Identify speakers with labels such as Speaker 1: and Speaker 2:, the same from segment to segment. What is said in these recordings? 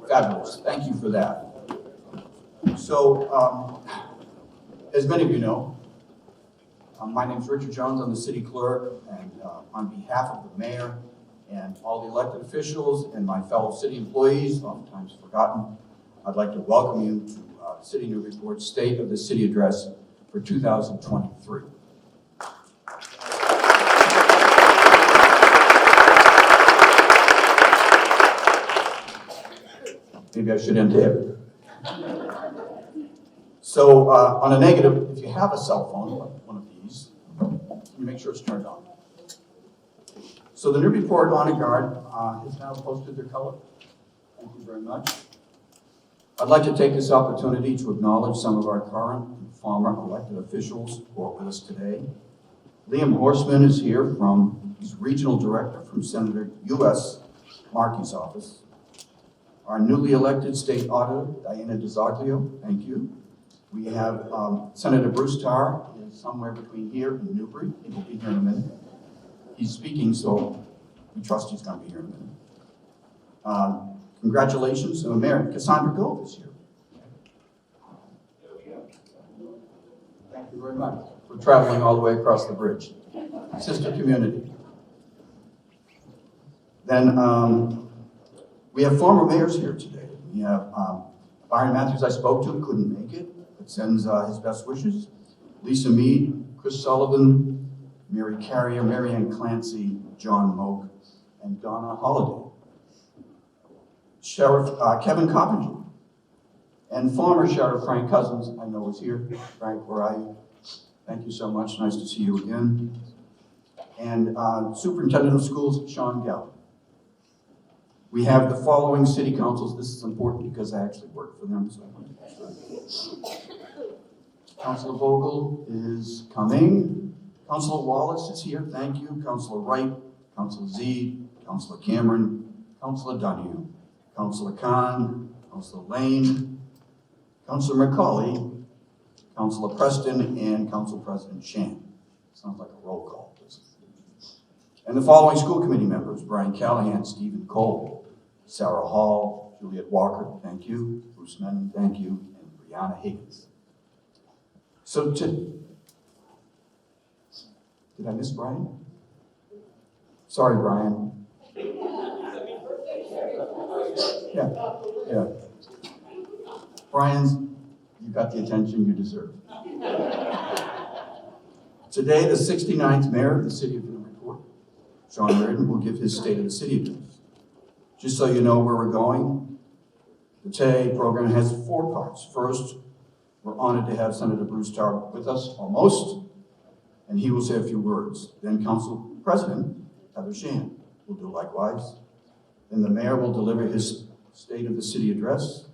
Speaker 1: Fabulous. Thank you for that. So, as many of you know, my name is Richard Jones. I'm the city clerk, and on behalf of the mayor and all the elected officials and my fellow city employees, oftentimes forgotten, I'd like to welcome you to the City of Newburyport's State of the City Address for 2023. Maybe I should end here. So, on a negative, if you have a cell phone, like one of these, you make sure it's turned on. So the Newburyport Honor Guard has now posted their color. Thank you very much. I'd like to take this opportunity to acknowledge some of our current and former elected officials who are with us today. Liam Horseman is here he's regional director from Senator U.S. Markey's office. Our newly elected state auditor, Diana DiZoglio, thank you. We have Senator Bruce Tarr, is somewhere between here and Newbury. He will be here in a minute. He's speaking, so we trust he's going to be here in a minute. Congratulations, Mayor Cassandra Gove is here. Thank you very much for traveling all the way across the bridge. Sister community. Then we have former mayors here today. We have Byron Matthews, I spoke to, couldn't make it, but sends his best wishes. Lisa Mead, Chris Sullivan, Mary Carrier, Marianne Clancy, John Moak, and Donna Holliday. Sheriff Kevin Coppinger, and former Sheriff Frank Cousins, I know is here. Frank, where are you? Thank you so much, nice to see you again. And Superintendent of Schools, Sean Gallup. We have the following city councils. This is important because I actually work for them, so I want to make sure. Councilor Vogel is coming. Councilor Wallace is here, thank you. Councilor Wright, Councilor Zeed, Councilor Cameron, Councilor Donahue, Councilor Khan, Councilor Lane, Councilor McCauley, Councilor Preston, and Council President Shan. Sounds like a roll call. And the following school committee members: Brian Callahan, Stephen Cole, Sarah Hall, Juliet Walker, thank you, Bruce Menon, thank you, and Brianna Higgins. So did I miss Brian? Sorry, Brian. Yeah. Brian's, you got the attention you deserve. Today, the 69th mayor of the city of Newburyport, Sean Reardon, will give his State of the City address. Just so you know where we're going, the today program has 4 parts. First, we're honored to have Senator Bruce Tarr with us, almost, and he will say a few words. Then Council President Heather Shan will do likewise. Then the mayor will deliver his State of the City address.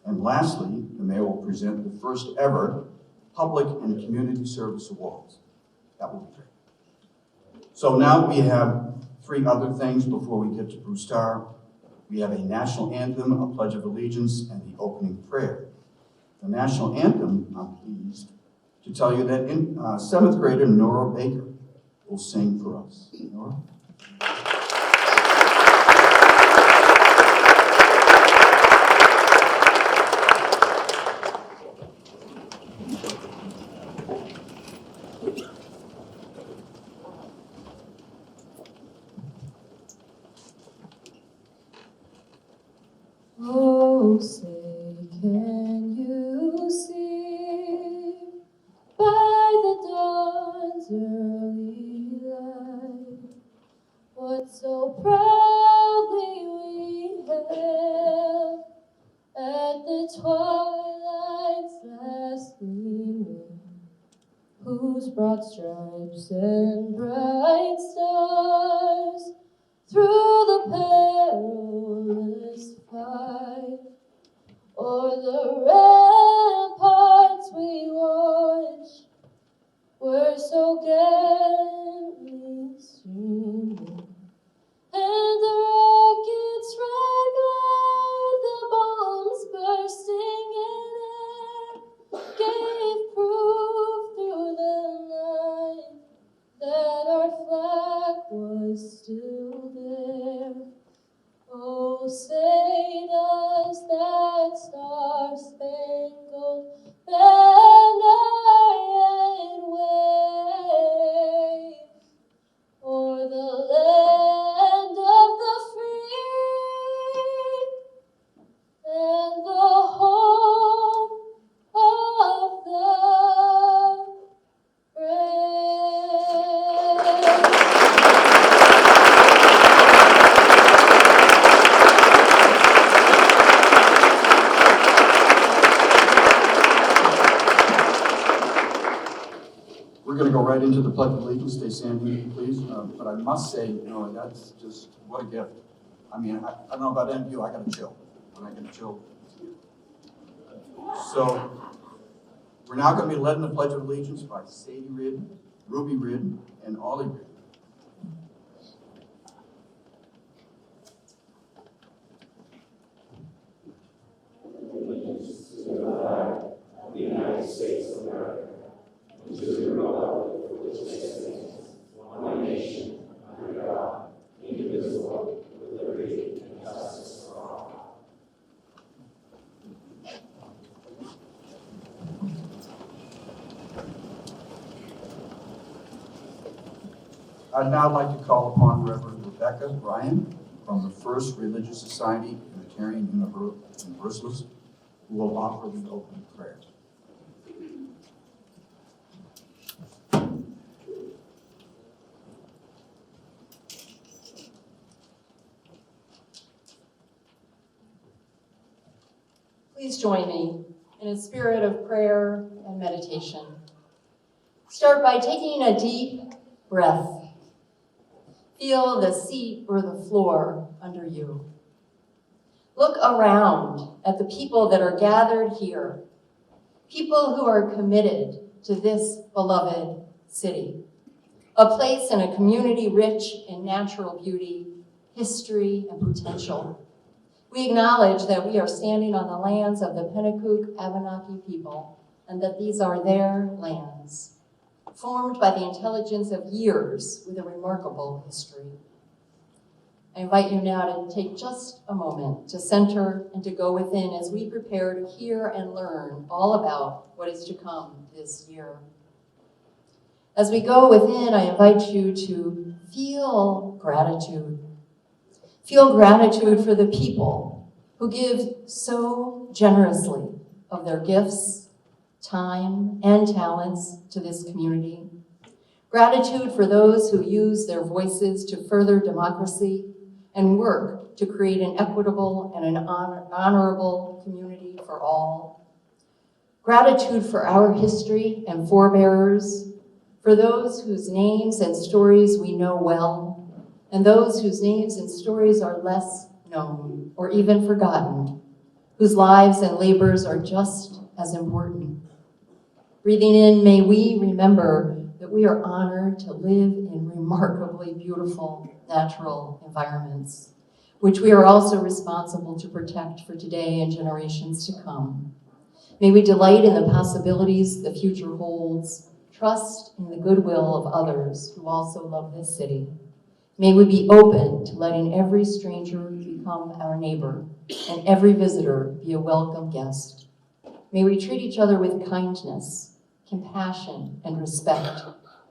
Speaker 1: And lastly, the mayor will present the first ever Public and Community Service Awards. That will be great. So now we have 3 other things before we get to Bruce Tarr. We have a national anthem, a pledge of allegiance, and the opening prayer. The national anthem, I'm pleased to tell you that 7th grader Nora Baker will sing for us. Nora?
Speaker 2: Oh, say, can you see by the dawn's early light what so proudly we hailed at the twilight's last gleaming, whose broad stripes and bright stars through the perilous fight o'er the ramparts we watched were so gallantly streaming, and the rocket's red glare
Speaker 1: right into the Pledge of Allegiance. Stay standing, please. But I must say, that's just, what a gift. I mean, I don't know about any of you, I gotta chill. When I can chill. So, we're now going to be led in the Pledge of Allegiance by Sadie Ridd, Ruby Ridd, and Ollie Ridd.
Speaker 3: Allegiance to the flag of the United States of America, and to the republic for which it stands, one nation, under God, indivisible, with liberty and justice for all.
Speaker 1: I'd now like to call upon Reverend Rebecca Bryan from the First Religious Society Unitarian Universalist, who will offer the opening prayer.
Speaker 4: Please join me in a spirit of prayer and meditation. Start by taking a deep breath. Feel the seat or the floor under you. Look around at the people that are gathered here, people who are committed to this beloved city, a place and a community rich in natural beauty, history, and potential. We acknowledge that we are standing on the lands of the Pennacook Abenaki people, and that these are their lands, formed by the intelligence of years with a remarkable history. I invite you now to take just a moment to center and to go within as we prepare to hear and learn all about what is to come this year. As we go within, I invite you to feel gratitude. Feel gratitude for the people who give so generously of their gifts, time, and talents to this community. Gratitude for those who use their voices to further democracy and work to create an equitable and an honorable community for all. Gratitude for our history and forebearers, for those whose names and stories we know well, and those whose names and stories are less known or even forgotten, whose lives and labors are just as important. Breathing in, may we remember that we are honored to live in remarkably beautiful natural environments, which we are also responsible to protect for today and generations to come. May we delight in the possibilities the future holds, trust in the goodwill of others who also love this city. May we be open to letting every stranger become our neighbor and every visitor be a welcome guest. May we treat each other with kindness, compassion, and respect,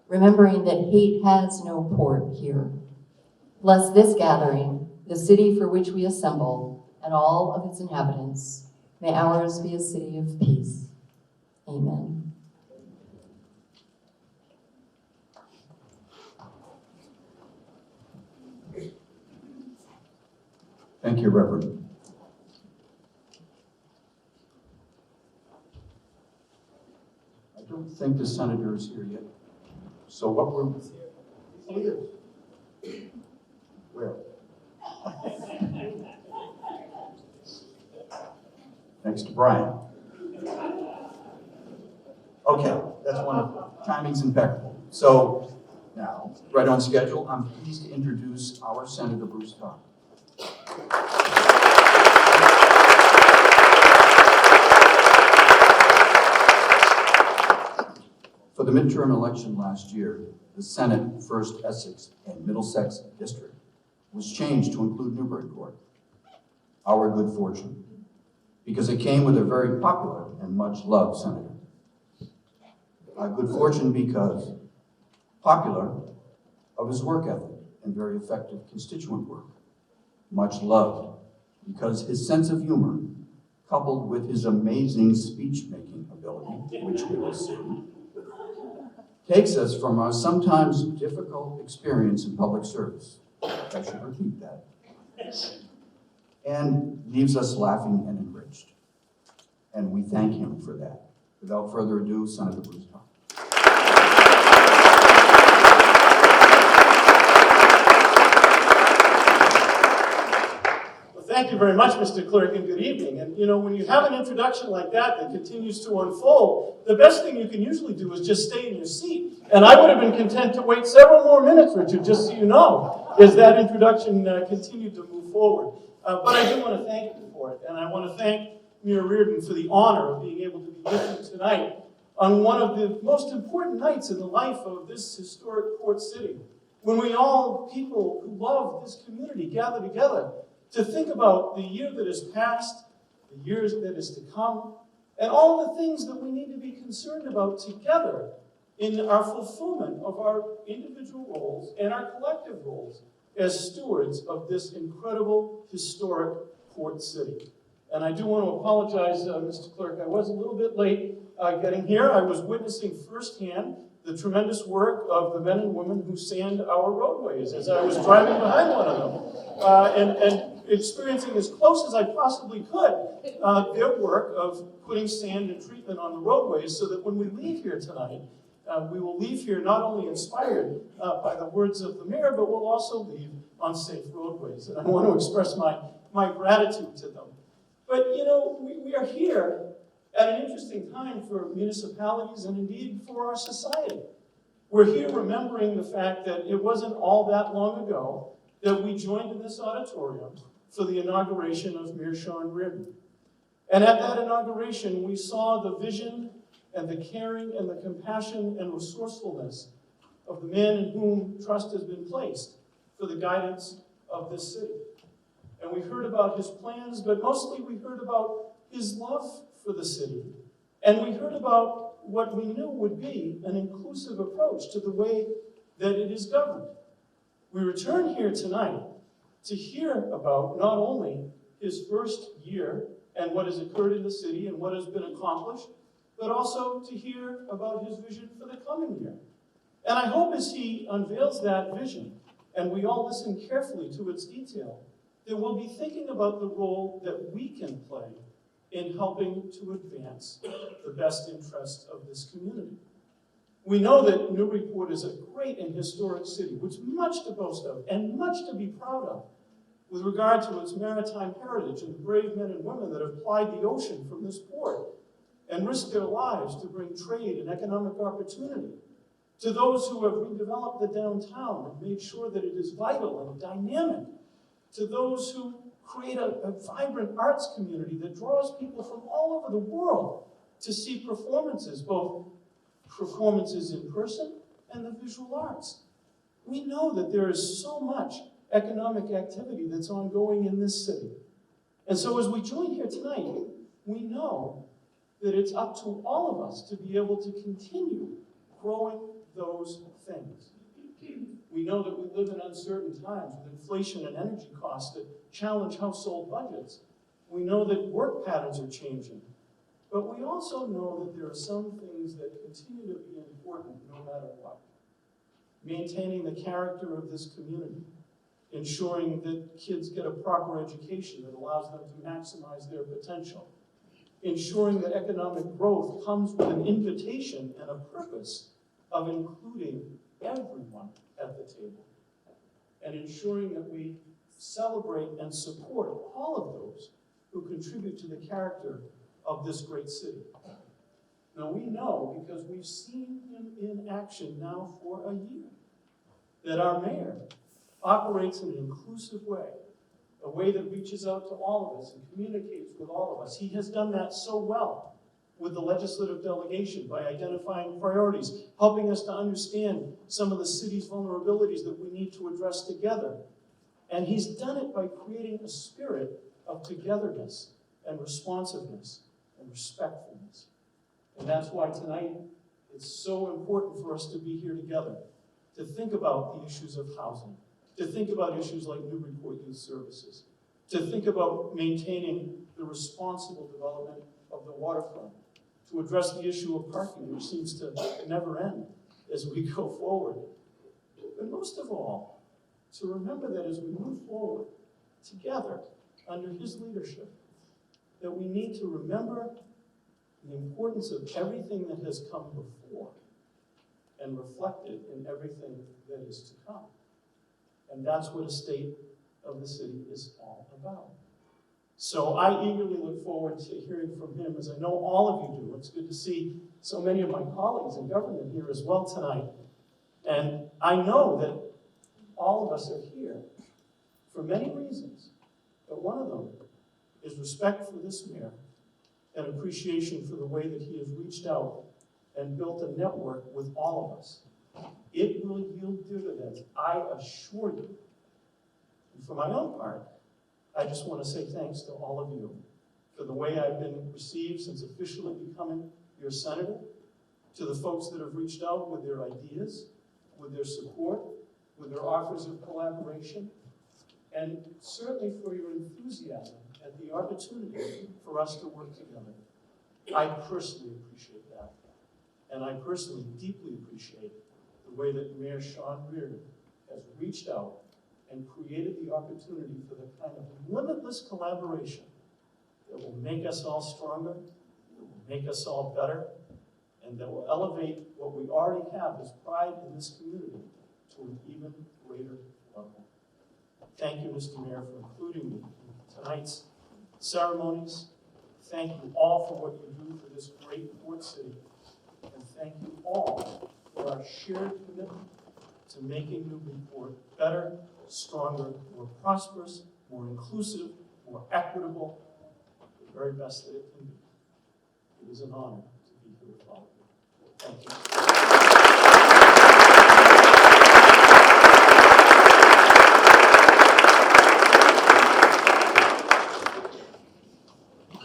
Speaker 4: remembering that hate has no port here. Bless this gathering, the city for which we assemble, and all of its inhabitants. May ours be a city of peace. Amen.
Speaker 1: Thank you, Reverend. I don't think the senator is here yet. So what we're... Oh, he is. Where? Next to Brian. Okay, that's wonderful. Timing's impeccable. So now, right on schedule, I'm pleased to introduce our Senator Bruce Todd. For the midterm election last year, the Senate 1st Essex and Middlesex District was changed to include Newburyport. Our good fortune, because it came with a very popular and much loved senator. Our good fortune because popular of his work ethic and very effective constituent work. Much loved because his sense of humor, coupled with his amazing speech-making ability, which we will see, takes us from our sometimes difficult experience in public service, I should repeat that, and leaves us laughing and enriched. And we thank him for that. Without further ado, Senator Bruce Todd.
Speaker 5: Thank you very much, Mr. Clerk, and good evening. And you know, when you have an introduction like that that continues to unfold, the best thing you can usually do is just stay in your seat. And I would have been content to wait several more minutes, Richard, just so you know, as that introduction continued to move forward. But I do want to thank you for it, and I want to thank Mayor Reardon for the honor of being able to be with you tonight on one of the most important nights in the life of this historic port city, when we all, people who love this community, gather together to think about the year that has passed, the years that is to come, and all the things that we need to be concerned about together in our fulfillment of our individual roles and our collective roles as stewards of this incredible historic port city. And I do want to apologize, Mr. Clerk, I was a little bit late getting here. I was witnessing firsthand the tremendous work of the men and women who sand our roadways as I was driving behind one of them, and experiencing as close as I possibly could their work of putting sand and treatment on the roadways so that when we leave here tonight, we will leave here not only inspired by the words of the mayor, but we'll also leave on safe roadways. And I want to express my gratitude to them. But, you know, we are here at an interesting time for municipalities and indeed for our society. We're here remembering the fact that it wasn't all that long ago that we joined in this auditorium for the inauguration of Mayor Sean Reardon. And at that inauguration, we saw the vision and the caring and the compassion and resourcefulness of the man in whom trust has been placed for the guidance of this city. And we heard about his plans, but mostly we heard about his love for the city. And we heard about what we knew would be an inclusive approach to the way that it is governed. We return here tonight to hear about not only his first year and what has occurred in the city and what has been accomplished, but also to hear about his vision for the coming year. And I hope as he unveils that vision, and we all listen carefully to its detail, that we'll be thinking about the role that we can play in helping to advance the best interests of this community. We know that Newburyport is a great and historic city, with much to boast of and much to be proud of with regard to its maritime heritage and the brave men and women that have plied the ocean from this port and risked their lives to bring trade and economic opportunity, to those who have redeveloped the downtown and made sure that it is vital and dynamic, to those who create a vibrant arts community that draws people from all over the world to see performances, both performances in person and the visual arts. We know that there is so much economic activity that's ongoing in this city. And so as we join here tonight, we know that it's up to all of us to be able to continue growing those things. We know that we live in uncertain times with inflation and energy costs that challenge household budgets. We know that work patterns are changing. But we also know that there are some things that continue to be important no matter what. Maintaining the character of this community, ensuring that kids get a proper education that allows them to maximize their potential, ensuring that economic growth comes with an invitation and a purpose of including everyone at the table, and ensuring that we celebrate and support all of those who contribute to the character of this great city. Now we know, because we've seen him in action now for a year, that our mayor operates in an inclusive way, a way that reaches out to all of us and communicates with all of us. He has done that so well with the legislative delegation by identifying priorities, helping us to understand some of the city's vulnerabilities that we need to address together. And he's done it by creating a spirit of togetherness and responsiveness and respectfulness. And that's why tonight it's so important for us to be here together, to think about the issues of housing, to think about issues like Newburyport Youth Services, to think about maintaining the responsible development of the waterfront, to address the issue of parking, which seems to never end as we go forward. But most of all, to remember that as we move forward together under his leadership, that we need to remember the importance of everything that has come before and reflect it in everything that is to come. And that's what a state of the city is all about. So I eagerly look forward to hearing from him, as I know all of you do. It's good to see so many of my colleagues in government here as well tonight. And I know that all of us are here for many reasons, but one of them is respect for this mayor and appreciation for the way that he has reached out and built a network with all of us. It will yield dividends, I assure you. And for my own part, I just want to say thanks to all of you for the way I've been received since officially becoming your senator, to the folks that have reached out with their ideas, with their support, with their offers of collaboration, and certainly for your enthusiasm at the opportunity for us to work together. I personally appreciate that. And I personally deeply appreciate the way that Mayor Sean Reardon has reached out and created the opportunity for the kind of limitless collaboration that will make us all stronger, that will make us all better, and that will elevate what we already have as pride in this community to an even greater level. Thank you, Mr. Mayor, for including me in tonight's ceremonies. Thank you all for what you do for this great port city. And thank you all for our shared commitment to making Newburyport better, stronger, more prosperous, more inclusive, more equitable, the very best that it can be. It is an honor to be here with all of you. Thank you.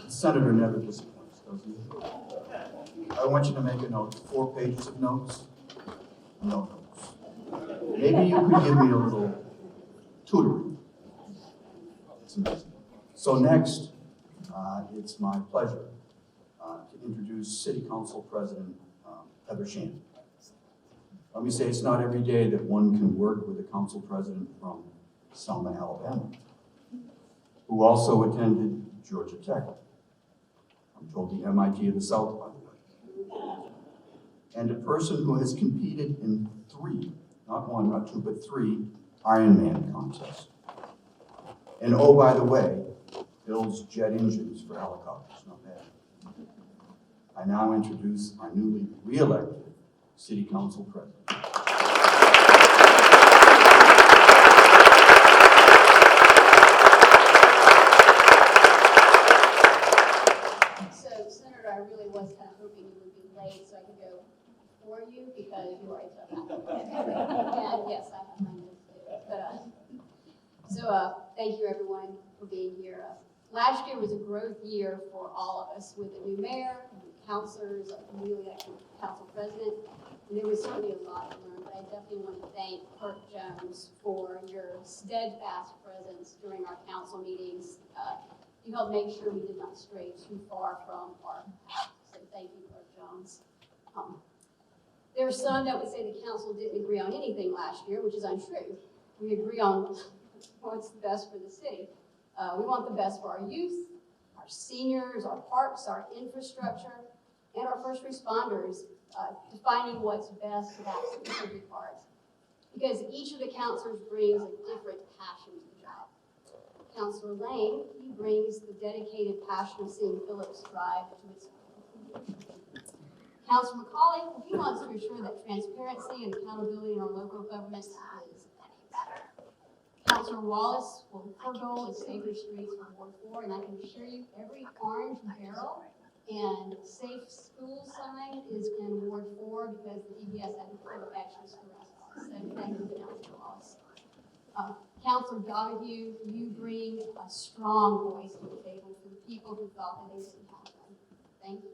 Speaker 1: The senator never disappoints, does he? I want you to make a note, 4 pages of notes, no notes. Maybe you could give me a little tutoring. So next, it's my pleasure to introduce City Council President Heather Shan. Let me say it's not every day that one can work with a council president from Selma, Alabama, who also attended Georgia Tech. I'm told the MIT of the South, by the way. And a person who has competed in 3, not 1, not 2, but 3 Ironman contests. And oh, by the way, builds jet engines for helicopters, not bad. I now introduce our newly re-elected City Council President.
Speaker 6: So, Senator, I really was kind of hoping you would be late so I could go before you because you already took that. And yes, I have my notes too. But, thank you everyone for being here. Last year was a growth year for all of us with a new mayor, new councilors, a newly elected council president. And there was certainly a lot to learn, but I definitely want to thank Kirk Jones for your steadfast presence during our council meetings. You helped make sure we did not stray too far from our path. So thank you, Kirk Jones. There's some that would say the council didn't agree on anything last year, which is untrue. We agree on what's the best for the city. We want the best for our youth, our seniors, our parks, our infrastructure, and our first responders, defining what's best for that specific part. Because each of the councilors brings a different passion to the job. Councilor Lane, he brings the dedicated passion of seeing Phillips thrive to its conclusion. Councilor McCauley, he wants to ensure that transparency and accountability in our local government is getting better. Councilor Wallace, well, her goal is safer streets for Ward 4, and I can assure you every orange barrel and safe school sign is in Ward 4 because the DPS had to put extra schools. So thank you, Councilor Wallace. Councilor Donahue, you bring a strong voice to the table for the people who thought that they didn't have one. Thank you.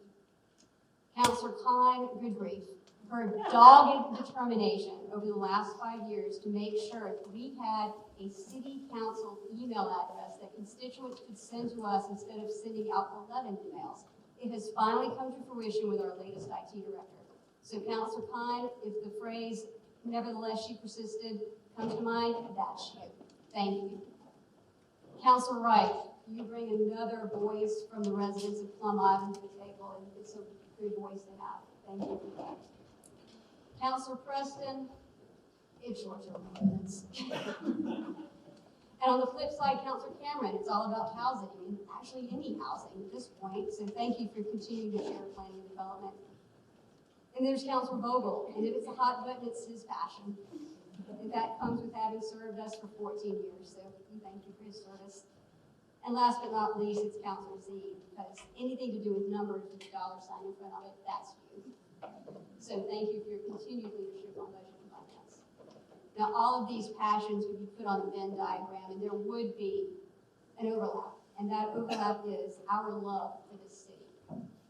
Speaker 6: Councilor Klein, good grief. Her dogged determination over the last 5 years to make sure that we had a city council email address that constituents could send to us instead of sending out 11 emails. It has finally come to fruition with our latest IT director. So Councilor Klein, if the phrase, nevertheless she persisted, comes to mind, that's you. Thank you. Councilor Wright, you bring another voice from the residents of Plum Island to the table, and it's a good voice to have. Thank you for that. Councilor Preston, it's your turn, minutes. And on the flip side, Councilor Cameron, it's all about housing, and actually any housing at this point. So thank you for continuing to share planning and development. And there's Councilor Vogel, and if it's a hot button, it's his passion. And that comes with having served us for 14 years. So we thank you for his service. And last but not least, it's Councilor Z, because anything to do with numbers with a dollar sign in front of it, that's you. So thank you for your continued leadership on budget and finance. Now, all of these passions would be put on a Venn diagram, and there would be an overlap. And that overlap is our love for this city.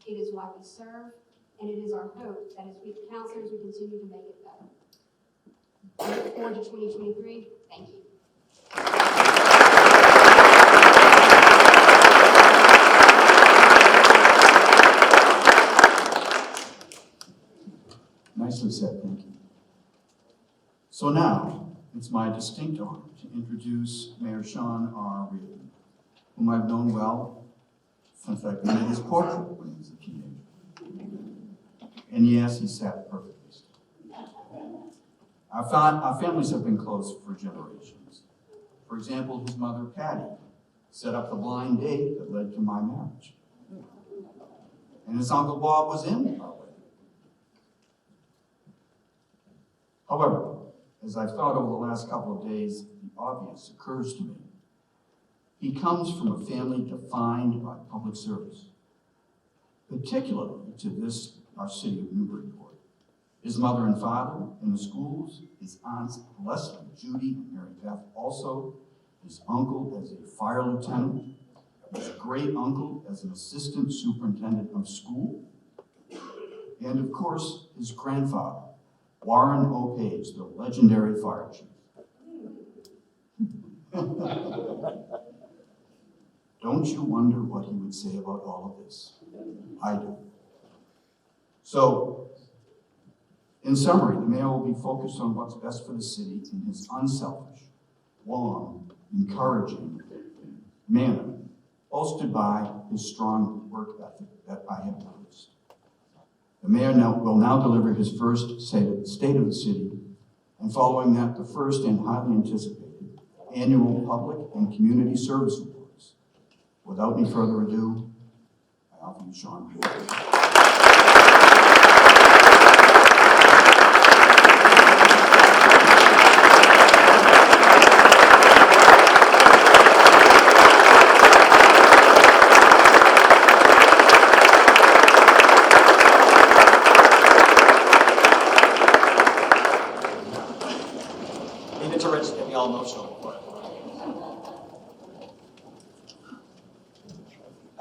Speaker 6: It is why we serve, and it is our hope that as we councilors, we continue to make it better. I look forward to 2023. Thank you.
Speaker 1: Nicely said, thank you. So now, it's my distinct honor to introduce Mayor Sean R. Reardon, whom I've known well since I painted his portrait when he was a teenager. And yes, he sat perfectly still. Our families have been close for generations. For example, his mother, Patty, set up the blind date that led to my marriage. And his uncle Bob was in our wedding. However, as I've thought over the last couple of days, the obvious occurs to me. He comes from a family defined by public service, particularly to this, our city of Newburyport. His mother and father in the schools, his aunts Leslie, Judy, and Mary Beth, also his uncle as a fire lieutenant, his great uncle as an assistant superintendent of school, and of course, his grandfather, Warren O. Page, the legendary fire chief. Don't you wonder what he would say about all of this? I do. So, in summary, the mayor will be focused on what's best for the city in his unselfish, warm, encouraging manner, bolstered by his strong work ethic that I have noticed. The mayor will now deliver his first state of the city, and following that, the first and highly anticipated annual public and community service reports. Without any further ado, I offer you Sean Reardon.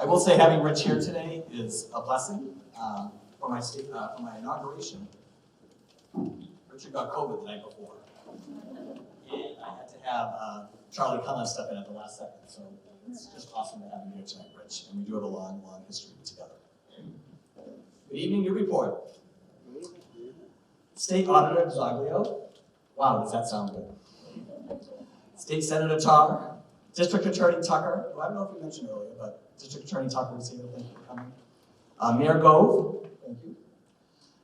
Speaker 7: I will say having Rich here today is a blessing for my inauguration. Richard got COVID the night before, and I had to have Charlie Cullen step in at the last second. So it's just awesome to have you here tonight, Rich, and we do have a long, long history together. Good evening, Newburyport. State Auditor Zaglio. Wow, does that sound good? State Senator Tar, District Attorney Tucker, who I don't know if you mentioned earlier, but District Attorney Tucker is here. Thank you for coming. Mayor Gove, thank you.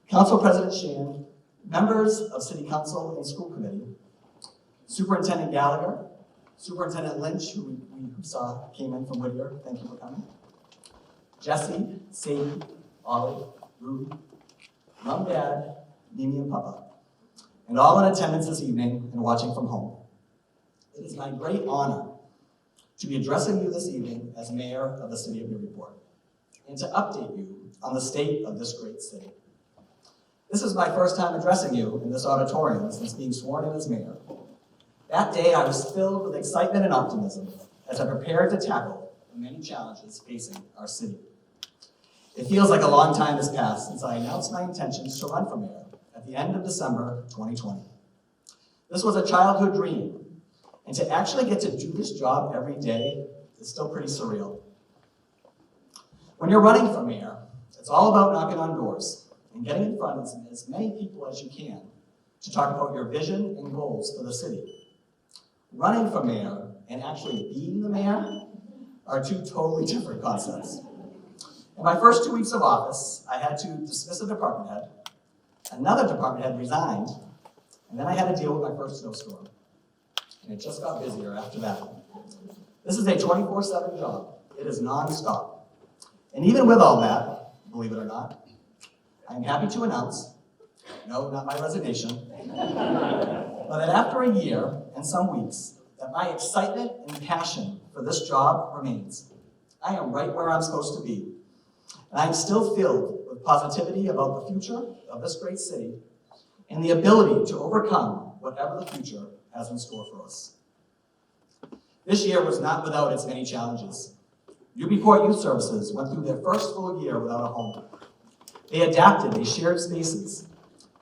Speaker 7: Council President Shan, members of City Council and School Committee, Superintendent Gallagher, Superintendent Lynch, who we saw came in from Whittier, thank you for coming. Jesse, Sadie, Ollie, Rudy, Mom, Dad, Mimi, and Papa, and all in attendance this evening and watching from home. It is my great honor to be addressing you this evening as mayor of the city of Newburyport and to update you on the state of this great city. This is my first time addressing you in this auditorium since being sworn in as mayor. That day I was filled with excitement and optimism as I prepared to tackle the many challenges facing our city. It feels like a long time has passed since I announced my intentions to run for mayor at the end of December 2020. This was a childhood dream, and to actually get to do this job every day is still pretty surreal. When you're running for mayor, it's all about knocking on doors and getting in front of as many people as you can to talk about your vision and goals for the city. Running for mayor and actually being the mayor are two totally different concepts. In my first 2 weeks of office, I had to dismiss a department head, another department head resigned, and then I had to deal with my first snowstorm. and it just got busier after that. This is a 24/7 job. It is nonstop. And even with all that, believe it or not, I'm happy to announce, no, not my resignation, but that after a year and some weeks, that my excitement and passion for this job remains. I am right where I'm supposed to be, and I'm still filled with positivity about the future of this great city and the ability to overcome whatever the future has in store for us. This year was not without its many challenges. Newburyport Youth Services went through their first full year without a home. They adapted, they shared spaces,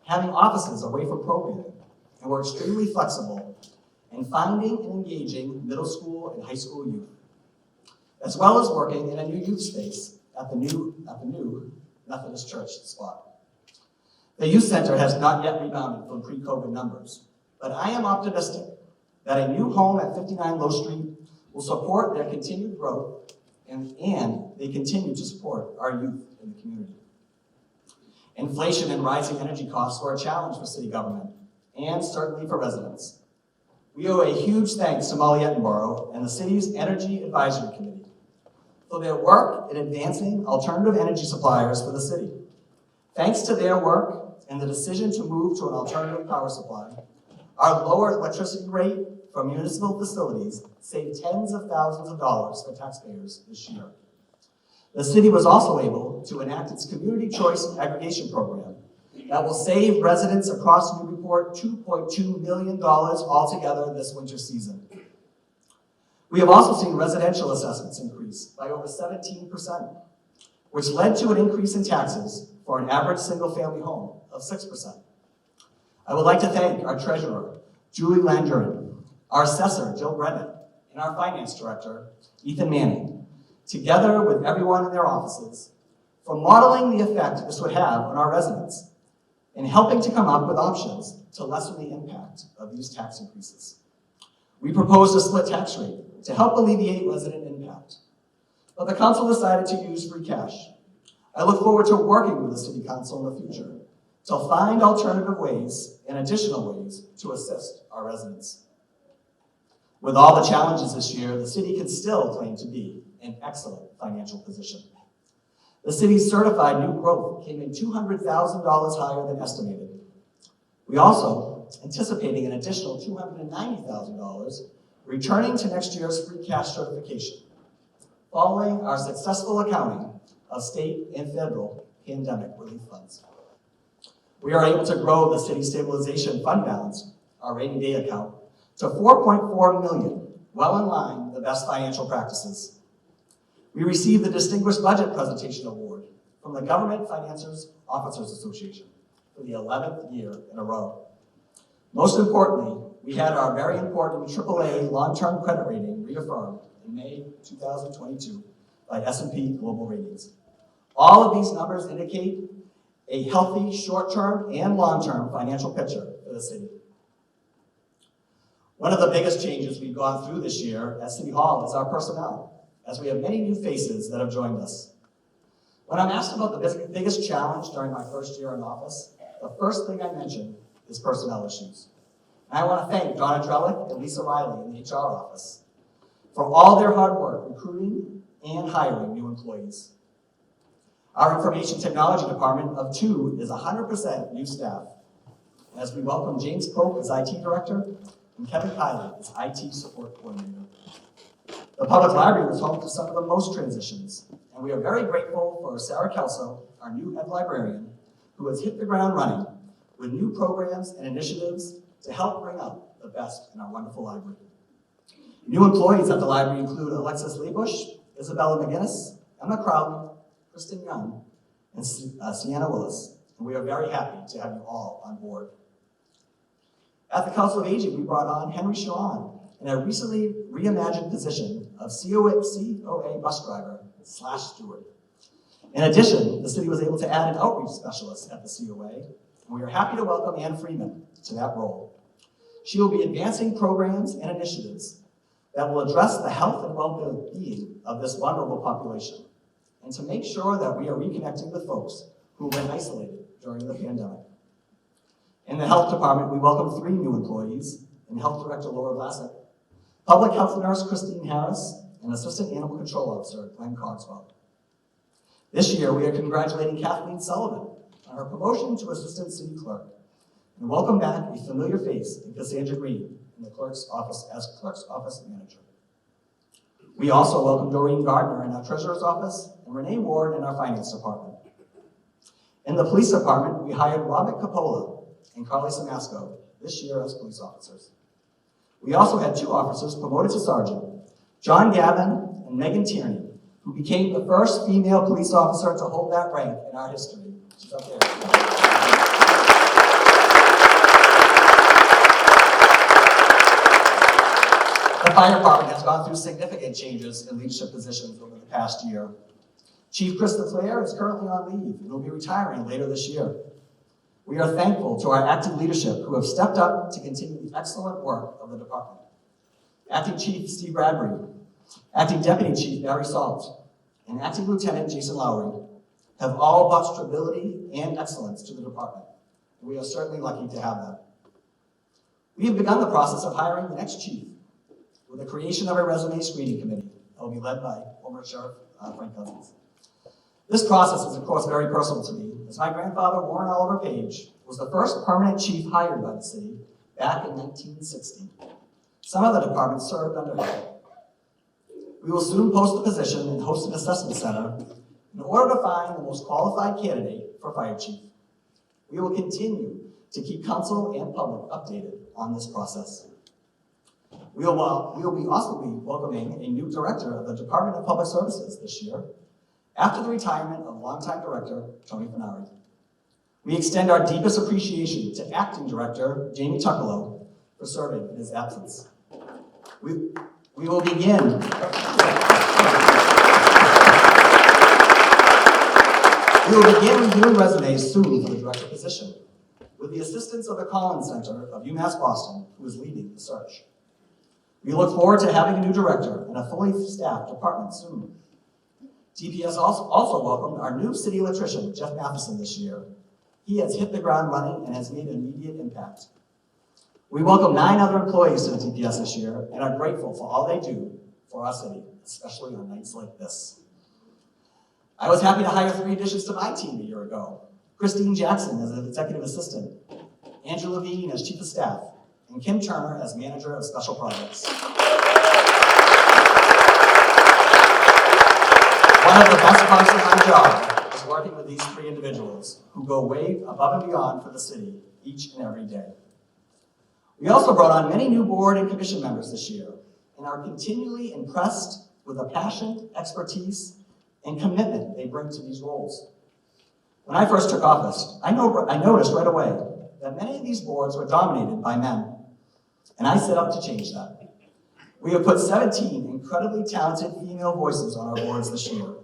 Speaker 7: having offices away from programming, and were extremely flexible in finding and engaging middle school and high school youth, as well as working in a new youth space at the new Methodist Church spot. The youth center has not yet rebounded from pre-COVID numbers, but I am optimistic that a new home at 59 Low Street will support their continued growth and they continue to support our youth in the community. Inflation and rising energy costs were a challenge for city government and certainly for residents. We owe a huge thanks to Molly Ettenborough and the city's Energy Advisory Committee for their work in advancing alternative energy suppliers for the city. Thanks to their work and the decision to move to an alternative power supply, our lower electricity rate for municipal facilities saved tens of thousands of dollars for taxpayers this year. The city was also able to enact its community choice aggregation program that will save residents across Newburyport $2.2 million altogether this winter season. We have also seen residential assessments increase by over 17%, which led to an increase in taxes for an average single-family home of 6%. I would like to thank our treasurer, Julie Landrin, our assessor, Jill Brennan, and our finance director, Ethan Manning, together with everyone in their offices, for modeling the effect this would have on our residents and helping to come up with options to lessen the impact of these tax increases. We proposed a split tax rate to help alleviate resident impact, but the council decided to use free cash. I look forward to working with the city council in the future to find alternative ways and additional ways to assist our residents. With all the challenges this year, the city can still claim to be in excellent financial position. The city's certified new growth came in $200,000 higher than estimated. We also anticipating an additional $290,000 returning to next year's free cash certification, following our successful accounting of state and federal pandemic relief funds. We are able to grow the city stabilization fund balance, our rainy day account, to $4.4 million, well in line with the best financial practices. We received the Distinguished Budget Presentation Award from the Government Financiers Officers Association for the 11th year in a row. Most importantly, we had our very important AAA long-term credit rating reaffirmed in May 2022 by S&P Global Ratings. All of these numbers indicate a healthy short-term and long-term financial picture for the city. One of the biggest changes we've gone through this year at City Hall is our personnel, as we have many new faces that have joined us. When I'm asked about the biggest challenge during my first year in office, the first thing I mention is personnel issues. And I want to thank Donna Drellick and Lisa Riley in the HR office for all their hard work recruiting and hiring new employees. Our information technology department of 2 is 100% new staff, as we welcome James Pope as IT director and Kevin Kiley as IT support coordinator. The public library was home to some of the most transitions, and we are very grateful for Sarah Kelso, our new head librarian, who has hit the ground running with new programs and initiatives to help bring out the best in our wonderful library. New employees at the library include Alexis Lebush, Isabella McGinnis, Emma Crowley, Kristen Young, and Sienna Willis, and we are very happy to have you all on board. At the Council of Aging, we brought on Henry Sharon in a recently reimagined position of COA bus driver / steward. In addition, the city was able to add an outreach specialist at the COA, and we are happy to welcome Ann Freeman to that role. She will be advancing programs and initiatives that will address the health and well-being of this vulnerable population, and to make sure that we are reconnecting with folks who have been isolated during the pandemic. In the health department, we welcome 3 new employees and Health Director Laura Vlasic, Public Health Nurse Christine Harris, and Assistant Animal Control Officer Glenn Cogswell. This year, we are congratulating Kathleen Sullivan on her promotion to Assistant City Clerk, and welcome back a familiar face in Cassandra Green in the Clerk's Office as Clerk's Office Manager. We also welcome Doreen Gardner in our Treasurer's Office and Renee Ward in our Finance Department. In the Police Department, we hired Robert Capola and Carly Samasco this year as police officers. We also had 2 officers promoted to sergeant, John Gavin and Megan Tierney, who became the first female police officer to hold that rank in our history. She's up there. The fire department has gone through significant changes in leadership positions over the past year. Chief Chris LeClaire is currently on leave and will be retiring later this year. We are thankful to our acting leadership who have stepped up to continue the excellent work of the department. Acting Chief Steve Bradbury, Acting Deputy Chief Barry Salt, and Acting Lieutenant Jason Lowry have all brought stability and excellence to the department. And we are certainly lucky to have them. We have begun the process of hiring the next chief with the creation of a resume screening committee that will be led by former Sheriff Frank Cousins. This process is, of course, very personal to me, as my grandfather, Warren Oliver Page, was the first permanent chief hired by the city back in 1960. Some of the departments served under him. We will soon post the position and host an assessment center in order to find the most qualified candidate for fire chief. We will continue to keep council and public updated on this process. We will also be welcoming a new director of the Department of Public Services this year, after the retirement of longtime director Tony Finari. We extend our deepest appreciation to acting director Jamie Tuckalo for serving in his absence. We will begin reviewing resumes soon for the director position, with the assistance of the Collins Center of UMass Boston, who is leading the search. We look forward to having a new director and a fully staffed department soon. DPS also welcomed our new city electrician, Jeff Matheson, this year. He has hit the ground running and has made an immediate impact. We welcome 9 other employees to the DPS this year and are grateful for all they do for our city, especially on nights like this. I was happy to hire 3 additions to my team a year ago. Christine Jackson as an executive assistant, Andrew Levine as chief of staff, and Kim Turner as manager of special projects. One of the best parts of my job is working with these 3 individuals who go way above and beyond for the city each and every day. We also brought on many new board and commission members this year and are continually impressed with the passion, expertise, and commitment they bring to these roles. When I first took office, I noticed right away that many of these boards were dominated by men, and I set out to change that. We have put 17 incredibly talented female voices on our boards this year.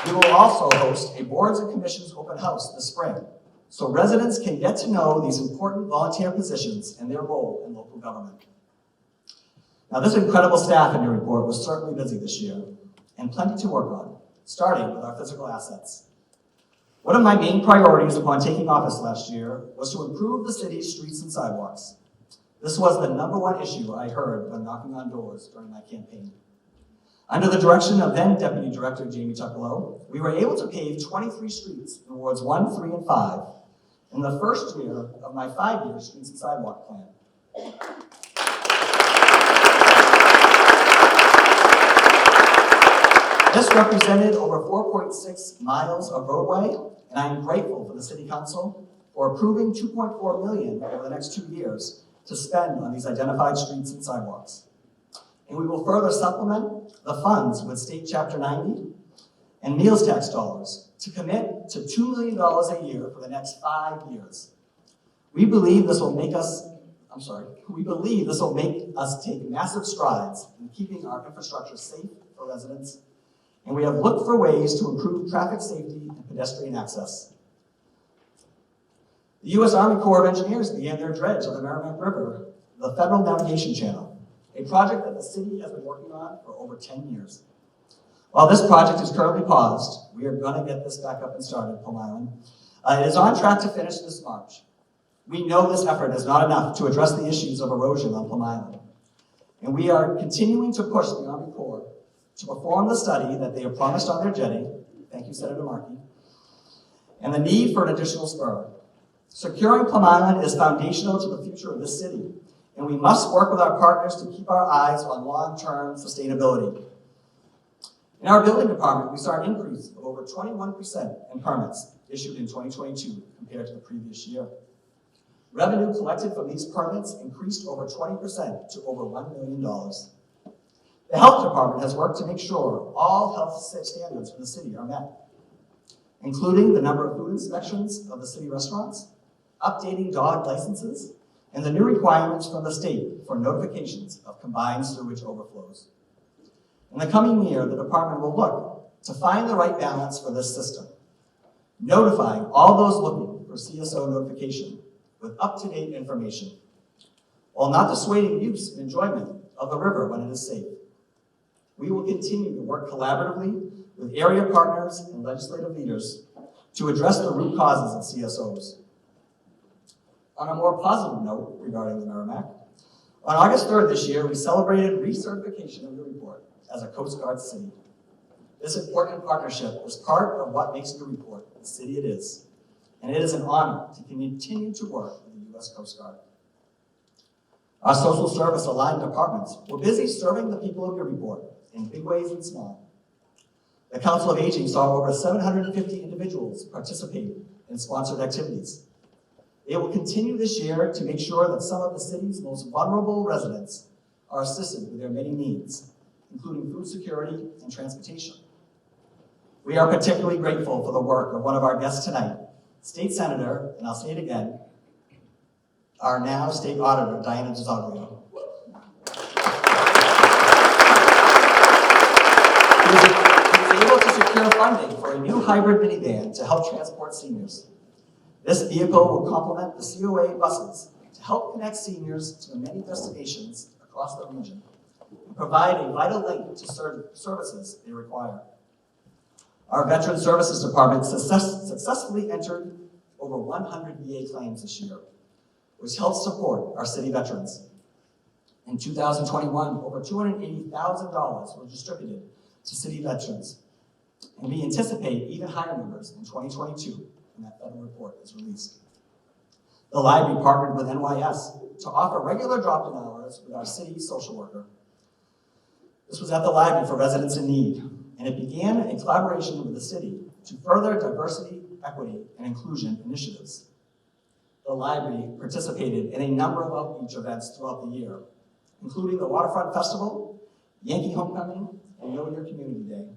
Speaker 7: We will also host a boards and commissions open house this spring, so residents can get to know these important volunteer positions and their role in local government. Now, this incredible staff in Newburyport was certainly busy this year, and plenty to work on, starting with our physical assets. One of my main priorities upon taking office last year was to improve the city's streets and sidewalks. This was the #1 issue I heard when knocking on doors during my campaign. Under the direction of then Deputy Director Jamie Tuckalo, we were able to pave 23 streets in wards 1, 3, and 5 in the first year of my 5-year streets and sidewalk plan. This represented over 4.6 miles of roadway, and I am grateful for the City Council for approving $2.4 million over the next 2 years to spend on these identified streets and sidewalks. And we will further supplement the funds with State Chapter 90 and meals tax dollars to commit to $2 million a year for the next 5 years. We believe this will make us take massive strides in keeping our infrastructure safe for residents, and we have looked for ways to improve traffic safety and pedestrian access. The U.S. Army Corps of Engineers began their dredge of the Merrimack River, the Federal Navigation Channel, a project that the city has been working on for over 10 years. While this project is currently paused, we are going to get this back up and started, Plum Island. It is on track to finish this March. We know this effort is not enough to address the issues of erosion on Plum Island, and we are continuing to push the Army Corps to perform the study that they have promised on their jetty, thank you, Senator Markey, and the need for an additional spur. Securing Plum Island is foundational to the future of this city, and we must work with our partners to keep our eyes on long-term sustainability. In our building department, we saw an increase of over 21% in permits issued in 2022 compared to the previous year. Revenue collected from these permits increased over 20% to over $1 million. The health department has worked to make sure all health standards for the city are met, including the number of food inspections of the city restaurants, updating dog licenses, and the new requirements from the state for notifications of combined sewage overflows. In the coming year, the department will look to find the right balance for this system, notifying all those looking for CSO notification with up-to-date information, while not dissuading use and enjoyment of the river when it is safe. We will continue to work collaboratively with area partners and legislative leaders to address the root causes of CSOs. On a more positive note regarding the Merrimack, on August 3rd this year, we celebrated recertification of Newburyport as a Coast Guard city. This important partnership is part of what makes Newburyport the city it is, and it is an honor to continue to work with the U.S. Coast Guard. Our social service aligned departments were busy serving the people of Newburyport in big ways and small. The Council of Aging saw over 750 individuals participate in sponsored activities. They will continue this year to make sure that some of the city's most vulnerable residents are assisted with their many needs, including food security and transportation. We are particularly grateful for the work of one of our guests tonight, State Senator, and I'll say it again, our now State Auditor, Diana DiZoglio. He was able to secure funding for a new hybrid minivan to help transport seniors. This vehicle will complement the COA buses to help connect seniors to the many destinations across the region and provide a vital link to services they require. Our Veteran Services Department successfully entered over 100 VA claims this year, which helps support our city veterans. In 2021, over $280,000 were distributed to city veterans, and we anticipate even higher numbers in 2022 when that federal report is released. The library partnered with NYS to offer regular drop-in hours with our city social worker. This was at the library for residents in need, and it began a collaboration with the city to further diversity, equity, and inclusion initiatives. The library participated in a number of outreach events throughout the year, including the Waterfront Festival, Yankee Homecoming, and Know Your Community Day.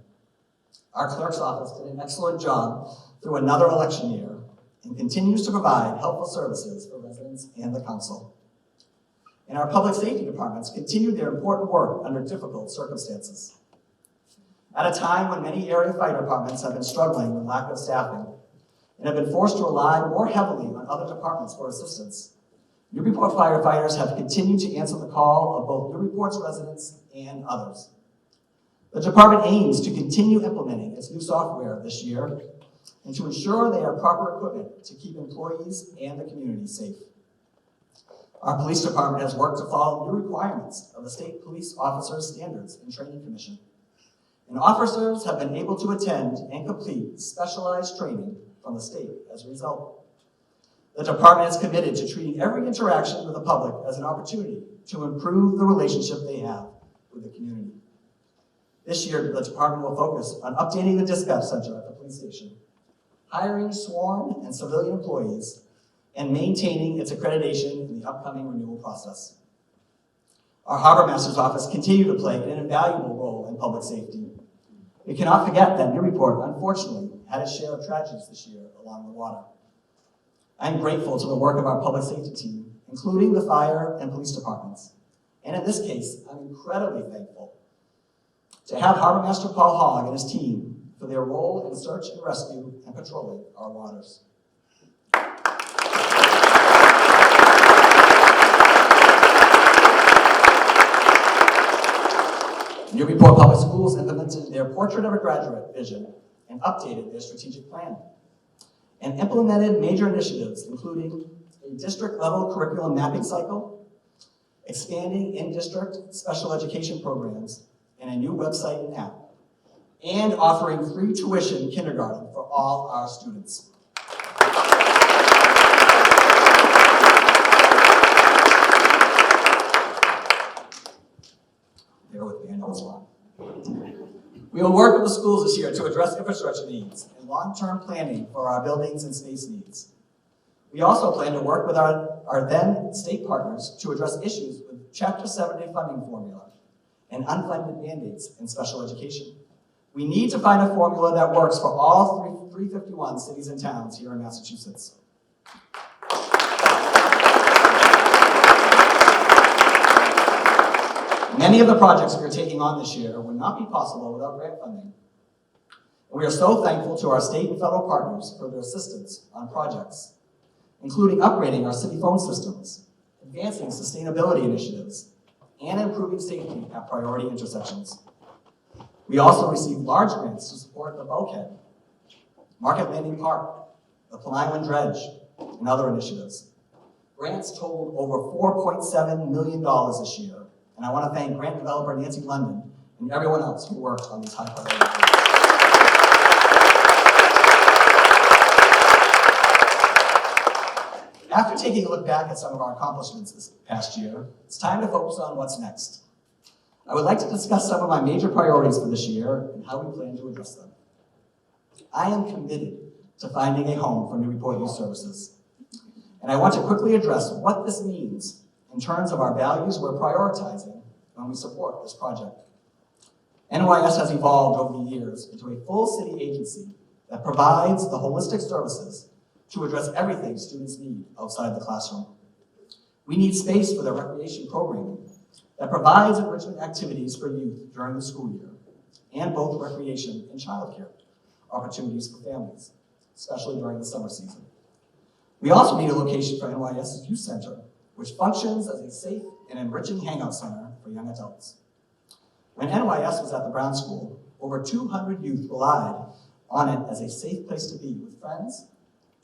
Speaker 7: Our clerk's office did an excellent job through another election year and continues to provide helpful services for residents and the council. And our public safety departments continued their important work under difficult circumstances. At a time when many area fire departments have been struggling with lack of staffing and have been forced to rely more heavily on other departments for assistance, Newburyport firefighters have continued to answer the call of both Newburyport's residents and others. The department aims to continue implementing its new software this year and to ensure they have proper equipment to keep employees and the community safe. Our police department has worked to follow new requirements of the State Police Officers Standards and Training Commission, and officers have been able to attend and complete specialized training from the state as a result. The department is committed to treating every interaction with the public as an opportunity to improve the relationship they have with the community. This year, the department will focus on updating the dispatch center at the police station, hiring sworn and civilian employees, and maintaining its accreditation in the upcoming renewal process. Our Harbor Master's Office continued to play an invaluable role in public safety. We cannot forget that Newburyport, unfortunately, had its share of tragedies this year along the water. I'm grateful to the work of our public safety team, including the fire and police departments. And in this case, I'm incredibly thankful to have Harbor Master Paul Hogg and his team for their role in search and rescue and patrolling our waters. Newburyport Public Schools implemented their Portrait of a Graduate vision and updated their strategic plan, and implemented major initiatives, including a district-level curriculum mapping cycle, expanding in-district special education programs, and a new website and app, and offering free tuition kindergarten for all our students. Bear with me, I know it's long. We will work with the schools this year to address infrastructure needs and long-term planning for our buildings and space needs. We also plan to work with our then state partners to address issues with Chapter 70 funding formula and unfunded mandates in special education. We need to find a formula that works for all 351 cities and towns here in Massachusetts. Many of the projects we are taking on this year would not be possible without grant funding. And we are so thankful to our state and federal partners for their assistance on projects, including upgrading our city phone systems, advancing sustainability initiatives, and improving safety at priority intersections. We also received large grants to support the bulkhead, Market Landing Park, the Pine Dredge, and other initiatives. Grants totaled over $4.7 million this year, and I want to thank grant developer Nancy London and everyone else who worked on these high priority projects. After taking a look back at some of our accomplishments this past year, it's time to focus on what's next. I would like to discuss some of my major priorities for this year and how we plan to address them. I am committed to finding a home for Newburyport Youth Services, and I want to quickly address what this means in terms of our values we're prioritizing when we support this project. NYS has evolved over the years into a full city agency that provides the holistic services to address everything students need outside the classroom. We need space for their recreation programming that provides enrichment activities for youth during the school year, and both recreation and childcare opportunities for families, especially during the summer season. We also need a location for NYS's Youth Center, which functions as a safe and enriching hangout center for young adults. When NYS was at the Brown School, over 200 youth relied on it as a safe place to be with friends,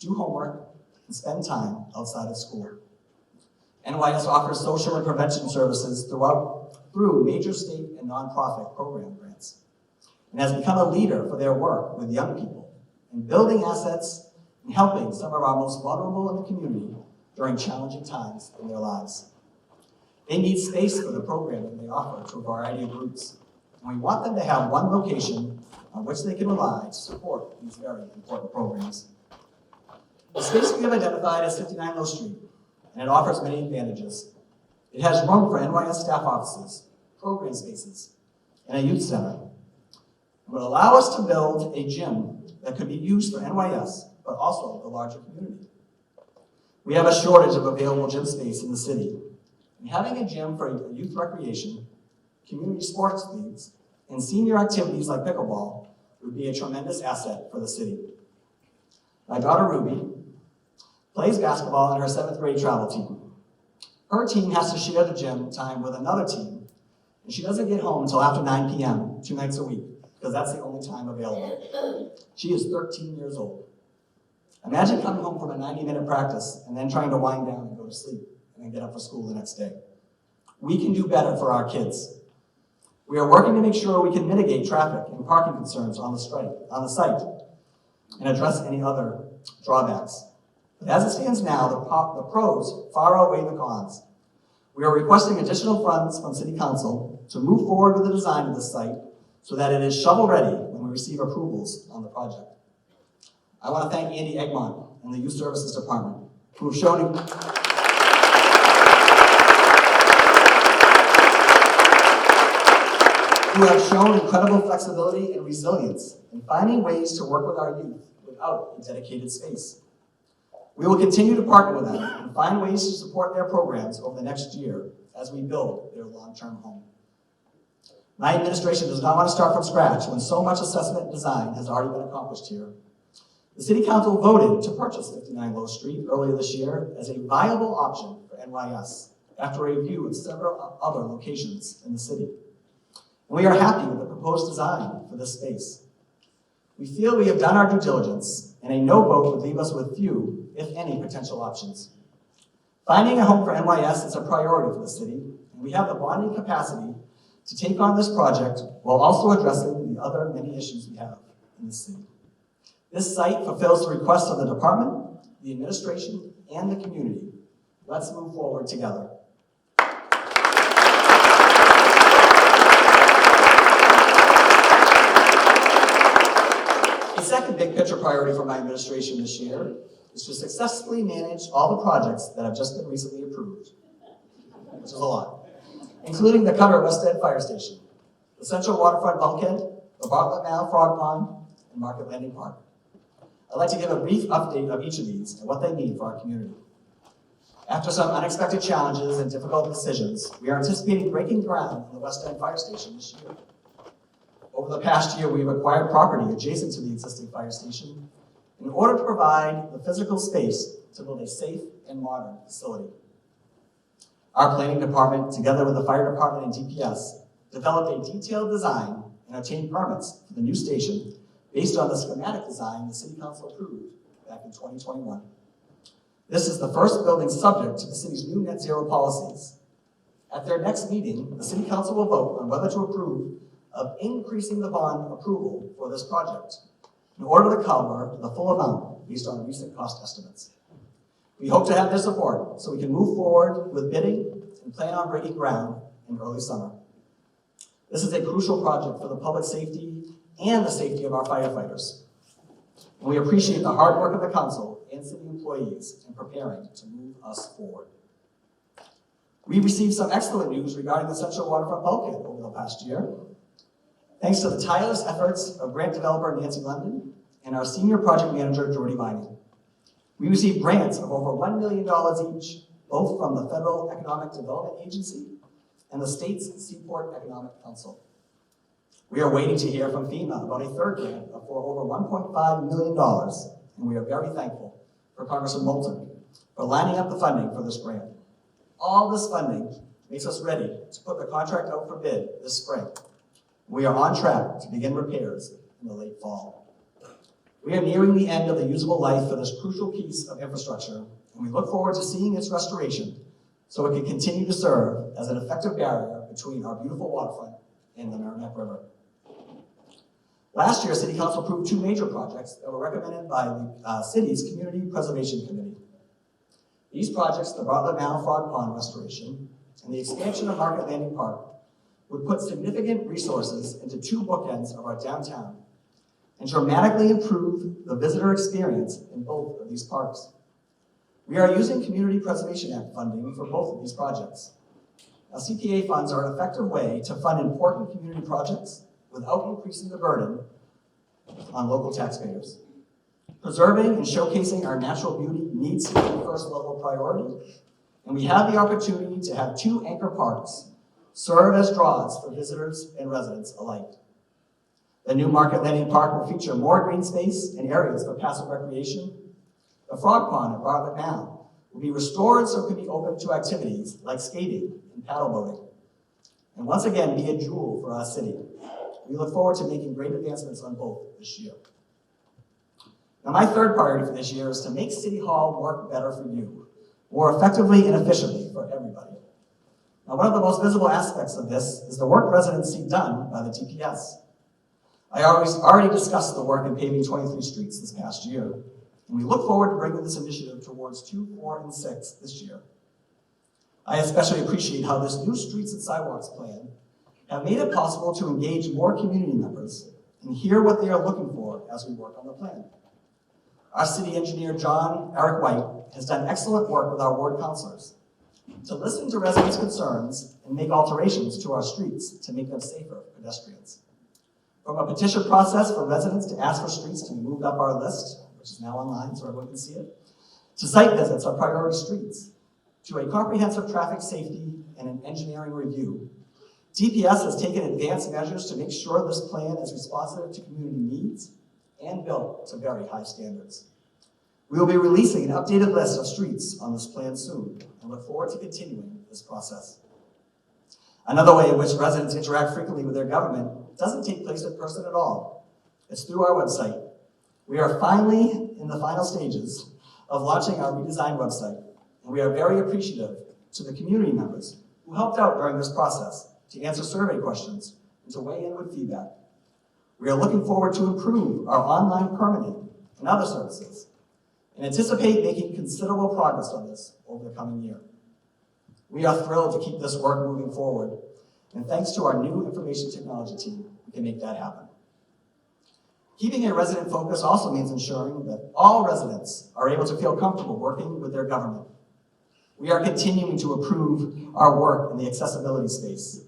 Speaker 7: do homework, and spend time outside of school. NYS offers social and prevention services through major state and nonprofit program grants, and has become a leader for their work with young people in building assets and helping some of our most vulnerable in the community during challenging times in their lives. They need space for the programming they offer to a variety of groups, and we want them to have one location on which they can rely to support these very important programs. The space we have identified is 59 Low Street, and it offers many advantages. It has room for NYS staff offices, program spaces, and a youth center. It will allow us to build a gym that could be used for NYS, but also the larger community. We have a shortage of available gym space in the city, and having a gym for youth recreation, community sports leagues, and senior activities like pickleball would be a tremendous asset for the city. My daughter Ruby plays basketball in her 7th grade travel team. Her team has to share the gym time with another team, and she doesn't get home until after 9 p.m. 2 nights a week, because that's the only time available. She is 13 years old. Imagine coming home from a 90-minute practice and then trying to wind down and go to sleep and then get up for school the next day. We can do better for our kids. We are working to make sure we can mitigate traffic and parking concerns on the site and address any other drawbacks. But as it stands now, the pros far outweigh the cons. We are requesting additional funds from City Council to move forward with the design of the site so that it is shovel-ready when we receive approvals on the project. I want to thank Andy Egmont and the Youth Services Department, who have shown incredible flexibility and resilience in finding ways to work with our youth without a dedicated space. We will continue to partner with them and find ways to support their programs over the next year as we build their long-term home. My administration does not want to start from scratch when so much assessment and design has already been accomplished here. The City Council voted to purchase 59 Low Street earlier this year as a viable option for NYS after a review of several other locations in the city. We are happy with the proposed design for this space. We feel we have done our due diligence, and a no vote would leave us with few, if any, potential options. Finding a home for NYS is a priority for the city, and we have the bonding capacity to take on this project while also addressing the other many issues we have in the city. This site fulfills the requests of the department, the administration, and the community. Let's move forward together. A second big picture priority for my administration this year is to successfully manage all the projects that have just been recently approved, which is a lot, including the Cutter West End Fire Station, the Central Waterfront Bulkhead, the Bartlett Mile Frog Pond, and Market Landing Park. I'd like to give a brief update of each of these and what they mean for our community. After some unexpected challenges and difficult decisions, we are anticipating breaking ground on the West End Fire Station this year. Over the past year, we've acquired property adjacent to the existing fire station in order to provide the physical space to build a safe and modern facility. Our planning department, together with the fire department and DPS, developed a detailed design and obtained permits for the new station based on the schematic design the City Council approved back in 2021. This is the first building subject to the city's new net zero policies. At their next meeting, the City Council will vote on whether to approve of increasing the bond approval for this project in order to cover the full amount based on recent cost estimates. We hope to have their support so we can move forward with bidding and plan on breaking ground in early summer. This is a crucial project for the public safety and the safety of our firefighters. And we appreciate the hard work of the council and city employees in preparing to move us forward. We received some excellent news regarding the Central Waterfront Bulkhead over the past year. Thanks to the tireless efforts of grant developer Nancy London and our senior project manager, Jordy Vining. We received grants of over $1 million each, both from the Federal Economic Development Agency and the state's Seaport Economic Council. We are waiting to hear from FEMA about a third grant for over $1.5 million, and we are very thankful for Congressman Moulton for lining up the funding for this grant. All this funding makes us ready to put the contract out for bid this spring. We are on track to begin repairs in the late fall. We are nearing the end of the usable life for this crucial piece of infrastructure, and we look forward to seeing its restoration so it can continue to serve as an effective barrier between our beautiful waterfront and the Merrimack River. Last year, City Council approved two major projects that were recommended by the city's Community Preservation Committee. These projects, the Bartlett Mile Frog Pond restoration and the expansion of Market Landing Park, would put significant resources into two bookends of our downtown and dramatically improve the visitor experience in both of these parks. We are using Community Preservation Act funding for both of these projects. Now, CPA funds are an effective way to fund important community projects without increasing the burden on local taxpayers. Preserving and showcasing our natural beauty needs to be the first level priority, and we have the opportunity to have two anchor parks serve as draws for visitors and residents alike. The new Market Landing Park will feature more green space and areas for passive recreation. The Frog Pond at Bartlett Mile will be restored so it can be open to activities like skating and paddle boating. And once again, be a jewel for our city. We look forward to making great advancements on both this year. Now, my third priority for this year is to make City Hall work better for you, more effectively and efficiently for everybody. Now, one of the most visible aspects of this is the work residents see done by the DPS. I already discussed the work in paving 23 streets this past year, and we look forward to bringing this initiative towards 2, 4, and 6 this year. I especially appreciate how this new streets and sidewalks plan have made it possible to engage more community members and hear what they are looking for as we work on the plan. Our city engineer, Eric White, has done excellent work with our ward councilors to listen to residents' concerns and make alterations to our streets to make them safer for pedestrians. From a petition process for residents to ask for streets to be moved up our list, which is now online so everyone can see it, to site visits on priority streets, to a comprehensive traffic safety and an engineering review, DPS has taken advanced measures to make sure this plan is responsive to community needs and built to very high standards. We will be releasing an updated list of streets on this plan soon and look forward to continuing this process. Another way in which residents interact frequently with their government doesn't take place in person at all. It's through our website. We are finally in the final stages of launching our redesigned website, and we are very appreciative to the community members who helped out during this process to answer survey questions and to weigh in with feedback. We are looking forward to improve our online permitting and other services and anticipate making considerable progress on this over the coming year. We are thrilled to keep this work moving forward, and thanks to our new information technology team, we can make that happen. Keeping a resident focus also means ensuring that all residents are able to feel comfortable working with their government. We are continuing to improve our work in the accessibility space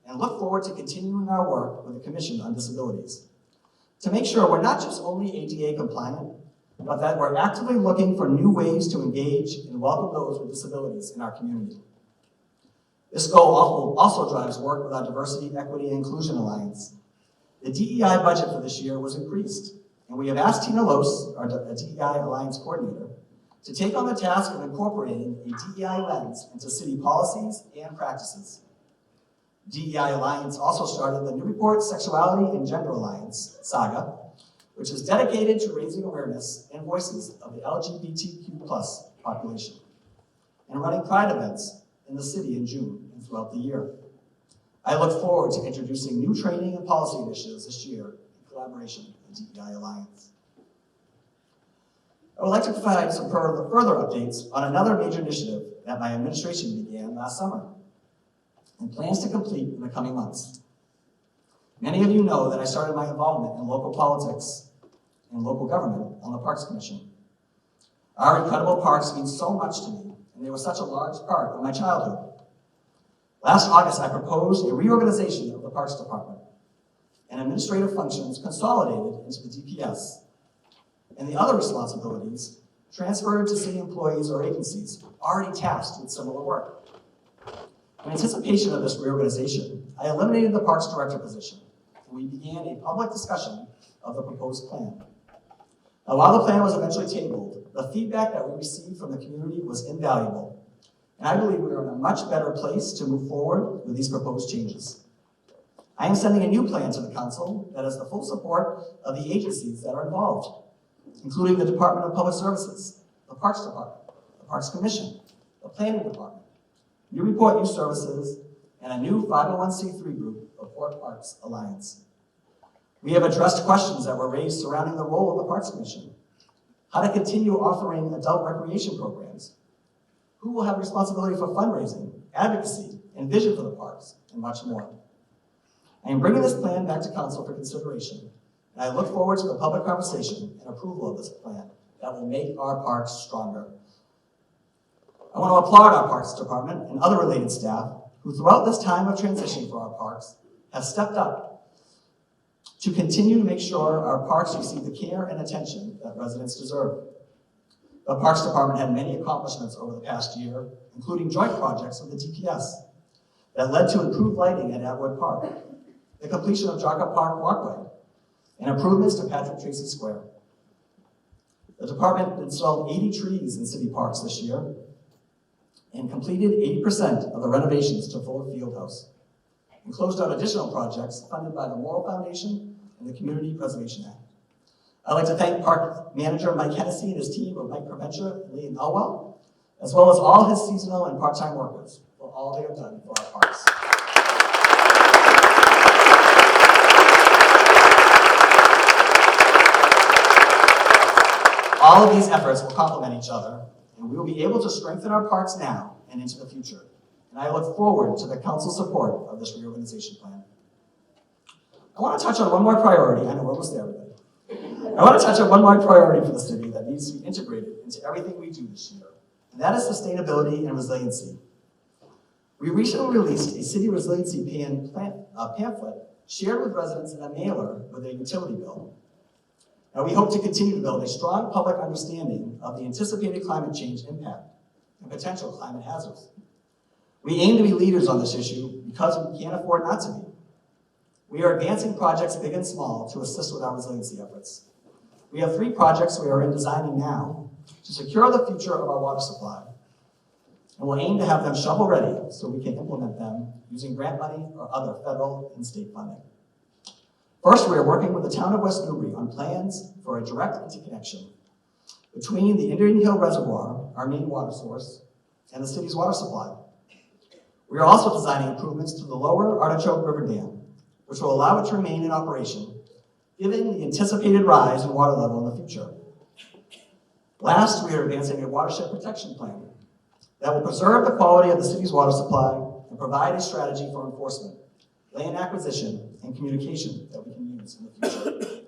Speaker 7: and look forward to continuing our work with the Commission on Disabilities to make sure we're not just only ADA compliant, but that we're actively looking for new ways to engage and welcome those with disabilities in our community. This goal also drives work with our Diversity, Equity, and Inclusion Alliance. The DEI budget for this year was increased, and we have asked Tina Lose, our DEI Alliance coordinator, to take on the task of incorporating a DEI lens into city policies and practices. DEI Alliance also started the Newburyport Sexuality and Gender Alliance, SAGA, which is dedicated to raising awareness and voices of the LGBTQ+ population, and running pride events in the city in June and throughout the year. I look forward to introducing new training and policy initiatives this year in collaboration with the DEI Alliance. I would like to provide some further updates on another major initiative that my administration began last summer and plans to complete in the coming months. Many of you know that I started my involvement in local politics and local government on the Parks Commission. Our incredible parks mean so much to me, and they were such a large part of my childhood. Last August, I proposed a reorganization of the Parks Department and administrative functions consolidated into the DPS, and the other responsibilities transferred to city employees or agencies already tasked with similar work. In anticipation of this reorganization, I eliminated the Parks Director position, and we began a public discussion of the proposed plan. Now, while the plan was eventually tabled, the feedback that we received from the community was invaluable, and I believe we are in a much better place to move forward with these proposed changes. I am sending a new plan to the council that has the full support of the agencies that are involved, including the Department of Public Services, the Parks Department, the Parks Commission, the Planning Department, Newburyport Youth Services, and a new 501c3 group, the Port Parks Alliance. We have addressed questions that were raised surrounding the role of the Parks Commission, how to continue offering adult recreation programs, who will have responsibility for fundraising, advocacy, and vision for the parks, and much more. I am bringing this plan back to council for consideration, and I look forward to the public conversation and approval of this plan that will make our parks stronger. I want to applaud our Parks Department and other related staff who throughout this time of transition for our parks have stepped up to continue to make sure our parks receive the care and attention that residents deserve. The Parks Department had many accomplishments over the past year, including joint projects with the DPS that led to improved lighting at Atwood Park, the completion of Jocka Park Walkway, and improvements to Patrick Tracy Square. The department installed 80 trees in city parks this year and completed 80% of the renovations to Fuller Fieldhouse, and closed out additional projects funded by the Moral Foundation and the Community Preservation Act. I'd like to thank Park Manager Mike Hennessy and his team of Mike Preventure and Lee Elwell, as well as all his seasonal and part-time workers for all they have done for our parks. All of these efforts will complement each other, and we will be able to strengthen our parks now and into the future. And I look forward to the council's support of this reorganization plan. I want to touch on one more priority. I know we're almost there, everybody. I want to touch on one more priority for the city that needs to be integrated into everything we do this year, and that is sustainability and resiliency. We recently released a city resiliency pamphlet shared with residents in a mailer with a utility bill. Now, we hope to continue to build a strong public understanding of the anticipated climate change impact and potential climate hazards. We aim to be leaders on this issue because we can't afford not to be. We are advancing projects big and small to assist with our resiliency efforts. We have 3 projects we are in designing now to secure the future of our water supply, and we'll aim to have them shovel ready so we can implement them using grant money or other federal and state funding. First, we are working with the town of West Newbury on plans for a direct interconnection between the Indian Hill Reservoir, our main water source, and the city's water supply. We are also designing improvements to the lower Artichoke River Dam, which will allow it to remain in operation, given the anticipated rise in water level in the future. Last, we are advancing a watershed protection plan that will preserve the quality of the city's water supply and provide a strategy for enforcement, land acquisition, and communication that we can use in the future.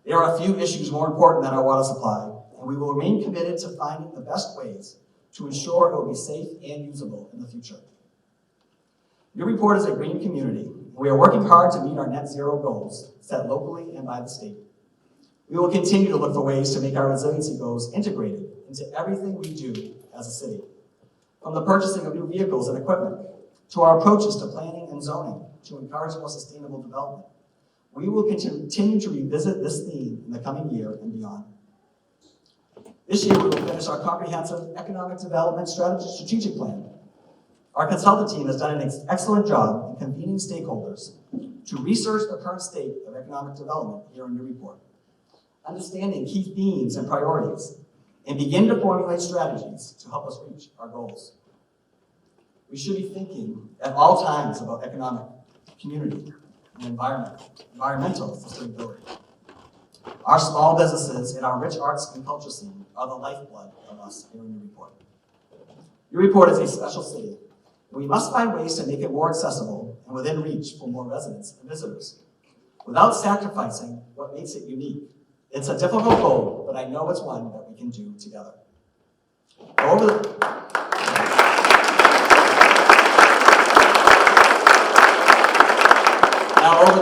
Speaker 7: There are a few issues more important than our water supply, and we will remain committed to finding the best ways to ensure it will be safe and usable in the future. Newburyport is a green community, and we are working hard to meet our net zero goals set locally and by the state. We will continue to look for ways to make our resiliency goals integrated into everything we do as a city. From the purchasing of new vehicles and equipment, to our approaches to planning and zoning to encourage more sustainable development, we will continue to revisit this theme in the coming year and beyond. This year, we will finish our comprehensive economic development strategic plan. Our consultant team has done an excellent job in convening stakeholders to research the current state of economic development here in Newburyport, understanding key themes and priorities, and begin to formulate strategies to help us reach our goals. We should be thinking at all times about economic, community, and environmental sustainability. Our small businesses and our rich arts and culture scene are the lifeblood of us here in Newburyport. Newburyport is a special city. We must find ways to make it more accessible and within reach for more residents and visitors, without sacrificing what makes it unique. It's a difficult goal, but I know it's one that we can do together. Over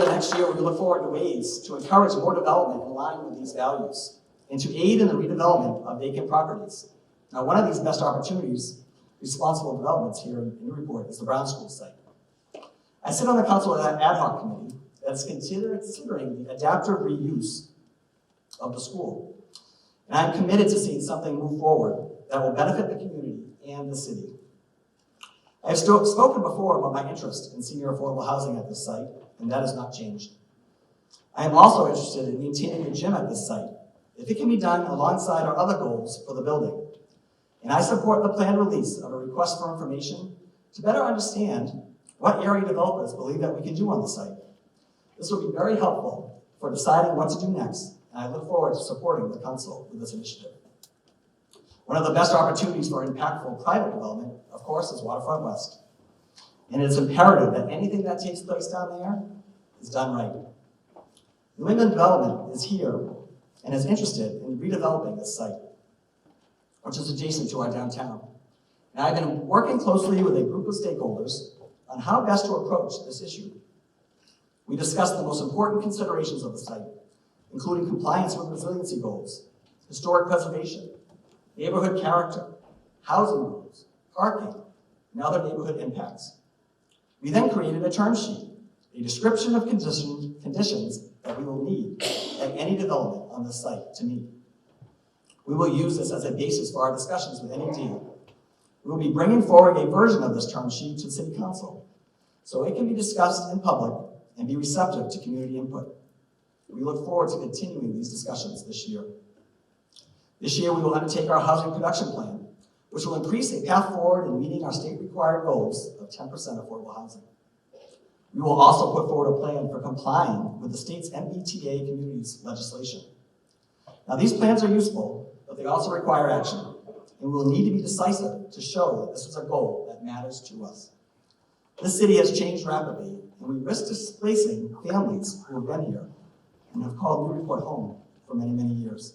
Speaker 7: the next year, we look forward to ways to encourage more development in line with these values and to aid in the redevelopment of vacant properties. Now, one of these best opportunities, responsible developments here in Newburyport, is the Brown School site. I sit on the council ad hoc committee that's considering the adaptive reuse of the school. And I'm committed to seeing something move forward that will benefit the community and the city. I have spoken before about my interest in senior affordable housing at this site, and that has not changed. I am also interested in maintaining a gym at this site, if it can be done alongside our other goals for the building. And I support the planned release of a request for information to better understand what area developers believe that we can do on the site. This will be very helpful for deciding what to do next, and I look forward to supporting the council with this initiative. One of the best opportunities for impactful private development, of course, is Waterfront West. And it's imperative that anything that takes place down there is done right. New England Development is here and is interested in redeveloping this site, which is adjacent to our downtown. And I've been working closely with a group of stakeholders on how best to approach this issue. We discussed the most important considerations of the site, including compliance with resiliency goals, historic preservation, neighborhood character, housing rules, parking, and other neighborhood impacts. We then created a term sheet, a description of conditions that we will need at any development on this site to meet. We will use this as a basis for our discussions with NED. We will be bringing forward a version of this term sheet to City Council so it can be discussed in public and be receptive to community input. We look forward to continuing these discussions this year. This year, we will undertake our housing production plan, which will increase a path forward in meeting our state-required goals of 10% affordable housing. We will also put forward a plan for complying with the state's MBTA communities legislation. Now, these plans are useful, but they also require action, and we will need to be decisive to show that this is a goal that matters to us. This city has changed rapidly, and we risk displacing families who have been here and have called Newburyport home for many, many years.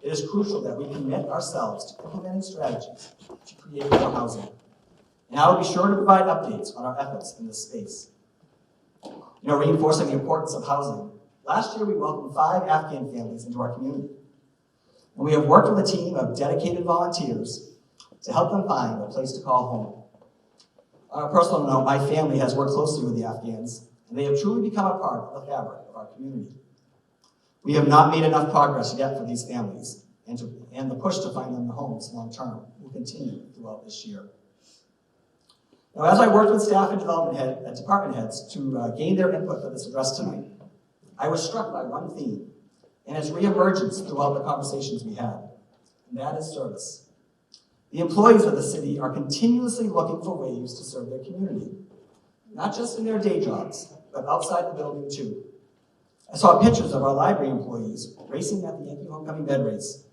Speaker 7: It is crucial that we commit ourselves to implementing strategies to create more housing. And I will be sure to provide updates on our efforts in this space. Reinforcing the importance of housing. Last year, we welcomed 5 Afghan families into our community. And we have worked with a team of dedicated volunteers to help them find a place to call home. On a personal note, my family has worked closely with the Afghans, and they have truly become a part of the fabric of our community. We have not made enough progress yet for these families, and the push to find them homes long term will continue throughout this year. Now, as I worked with staff and department heads to gain their input for this address tonight, I was struck by one theme and its reemergence throughout the conversations we had, and that is service. The employees of the city are continuously looking for ways to serve their community, not just in their day jobs, but outside the building too. I saw pictures of our library employees racing at the Yankee Homecoming bed race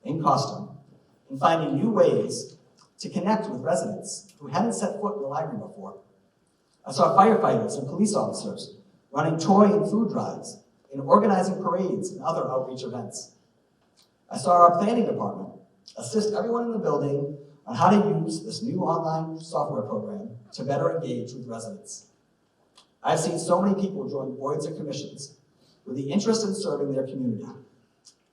Speaker 7: in costume and finding new ways to connect with residents who hadn't set foot in the library before. I saw firefighters and police officers running toy and food drives and organizing parades and other outreach events. I saw our planning department assist everyone in the building on how to use this new online software program to better engage with residents. I've seen so many people join boards and commissions with the interest in serving their community.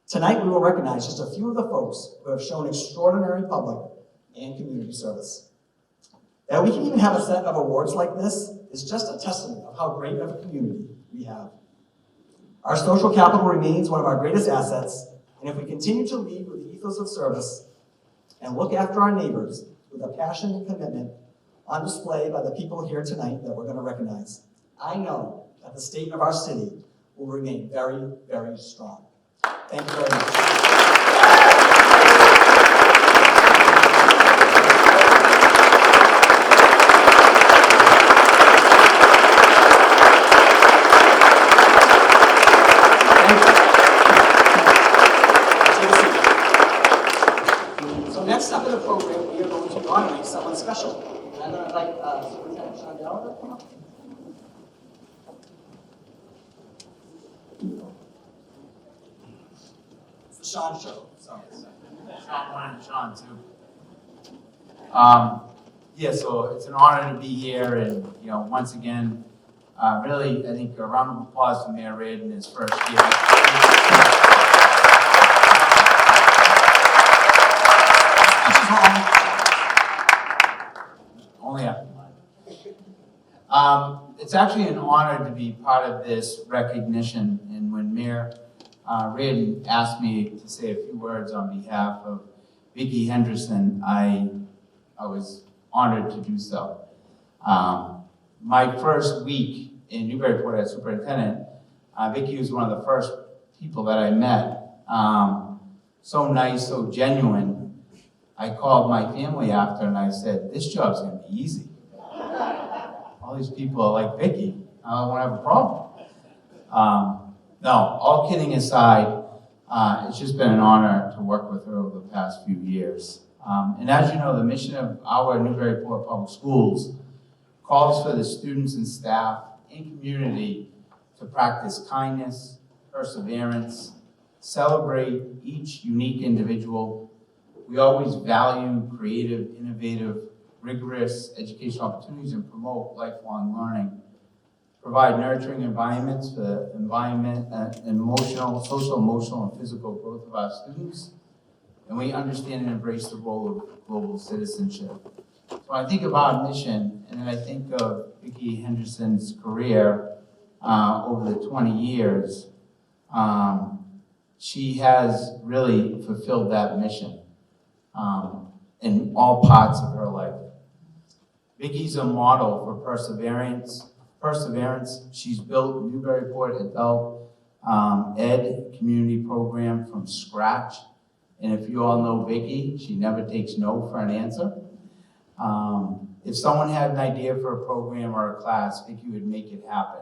Speaker 7: Tonight, we will recognize just a few of the folks who have shown extraordinary public and community service. That we can even have a set of awards like this is just a testament of how great of a community we have. Our social capital remains one of our greatest assets, and if we continue to lead with the ethos of service and look after our neighbors with a passion and commitment on display by the people here tonight that we're going to recognize, I know that the state of our city will remain very, very strong. Thank you very much. So next up in the program, we are going to honorate someone special. And I'm going to invite Superintendent Sean Gallagher to come up. It's the Sean Show. So.
Speaker 8: Sean 1 and Sean 2. Yeah, so it's an honor to be here, and once again, really, I think a round of applause to Mayor Reid in his first year. Only after mine. It's actually an honor to be part of this recognition, and when Mayor Reid asked me to say a few words on behalf of Vicki Henderson, I was honored to do so. My first week in Newburyport as superintendent, Vicki was one of the first people that I met. So nice, so genuine. I called my family after and I said, this job's gonna be easy. All these people are like Vicki, I won't have a problem. No, all kidding aside, it's just been an honor to work with her over the past few years. And as you know, the mission of our Newburyport Public Schools calls for the students and staff and community to practice kindness, perseverance, celebrate each unique individual. We always value creative, innovative, rigorous educational opportunities and promote lifelong learning. Provide nurturing environments for social, emotional, and physical growth of our students. And we understand and embrace the role of global citizenship. So I think of our mission, and then I think of Vicki Henderson's career over the 20 years. She has really fulfilled that mission in all parts of her life. Vicki's a model for perseverance. She's built Newburyport Adult Ed community program from scratch. And if you all know Vicki, she never takes no for an answer. If someone had an idea for a program or a class, Vicki would make it happen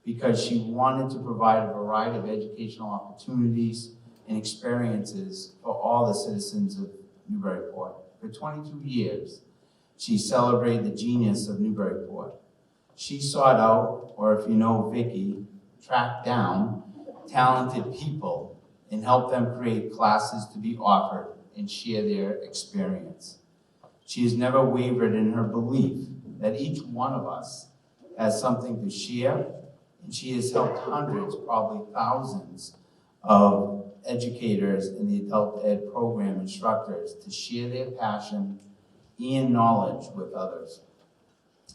Speaker 8: because she wanted to provide a variety of educational opportunities and experiences for all the citizens of Newburyport. For 22 years, she celebrated the genius of Newburyport. She sought out, or if you know Vicki, tracked down talented people and helped them create classes to be offered and share their experience. She has never wavered in her belief that each one of us has something to share, and she has helped hundreds, probably thousands, of educators in the adult ed program instructors to share their passion and knowledge with others.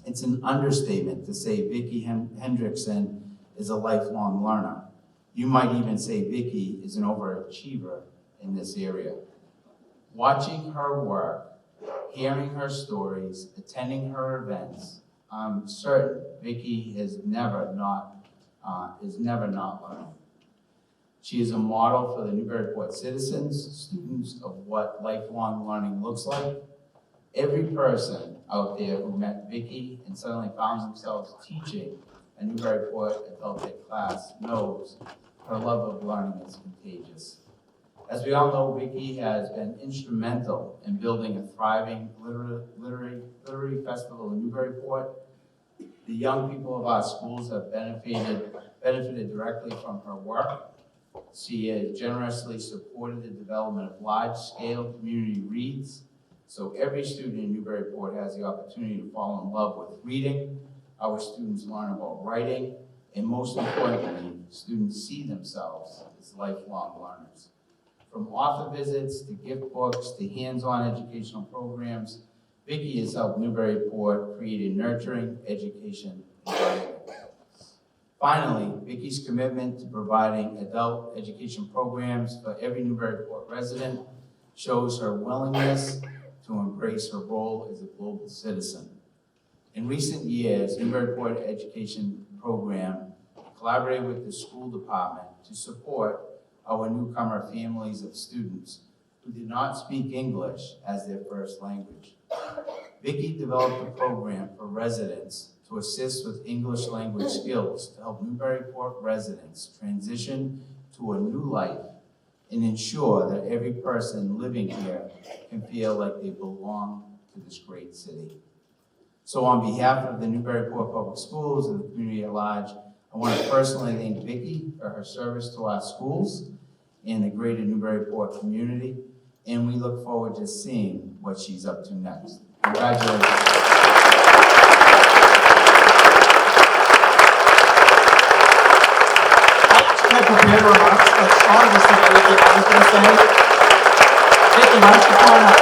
Speaker 8: It's an understatement to say Vicki Hendrickson is a lifelong learner. You might even say Vicki is an overachiever in this area. Watching her work hearing her stories, attending her events, I'm certain Vicky is never not learning. She is a model for the Newburyport citizens, students of what lifelong learning looks like. Every person out there who met Vicky and suddenly found themselves teaching a Newburyport adult ed class knows her love of learning is contagious. As we all know, Vicky has been instrumental in building a thriving literary festival in Newburyport. The young people of our schools have benefited directly from her work. She has generously supported the development of large-scale community reads, so every student in Newburyport has the opportunity to fall in love with reading. Our students learn about writing, and most importantly, students see themselves as lifelong learners. From author visits to gift books to hands-on educational programs, Vicky has helped Newburyport create a nurturing education environment. Finally, Vicky's commitment to providing adult education programs for every Newburyport resident shows her willingness to embrace her role as a global citizen. In recent years, Newburyport Education Program collaborated with the school department to support our newcomer families of students who did not speak English as their first language. Vicky developed a program for residents to assist with English language skills to help Newburyport residents transition to a new life and ensure that every person living here can feel like they belong to this great city. So on behalf of the Newburyport Public Schools and the community at large, I want to personally thank Vicky for her service to our schools and the greater Newburyport community, and we look forward to seeing what she's up to next. Congratulations.
Speaker 7: I prepared remarks, but Sean just said everything I was going to say. Vicky, why don't you come on up?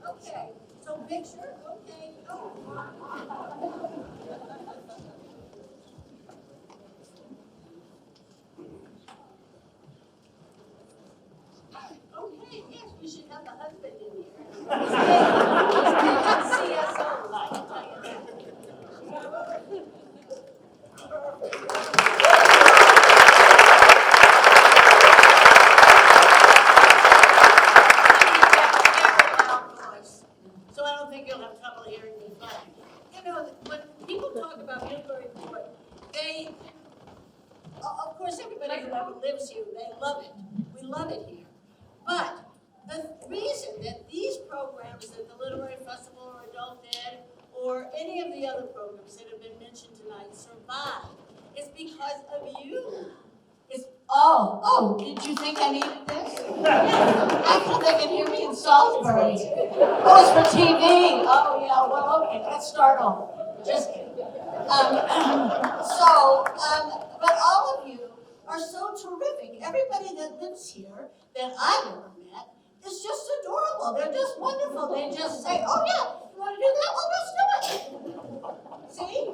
Speaker 9: Okay, so picture, okay, go. Okay, yes, we should have the husband in here. He's big CSO, I can tell you that. So I don't think you'll have trouble hearing me fine. You know, when people talk about Newburyport, they, of course, everybody who ever lives here, they love it. We love it here. But the reason that these programs, that the Literary Festival or Adult Ed, or any of the other programs that have been mentioned tonight survive is because of you. Did you think I needed this? I thought they could hear me in Salisbury. Oh, it's for TV. Oh, yeah, well, okay, let's start over. Just kidding. But all of you are so terrific. Everybody that lives here that I've ever met is just adorable. They're just wonderful. They just say, oh, yeah, you want to do that? Well, let's do it. See?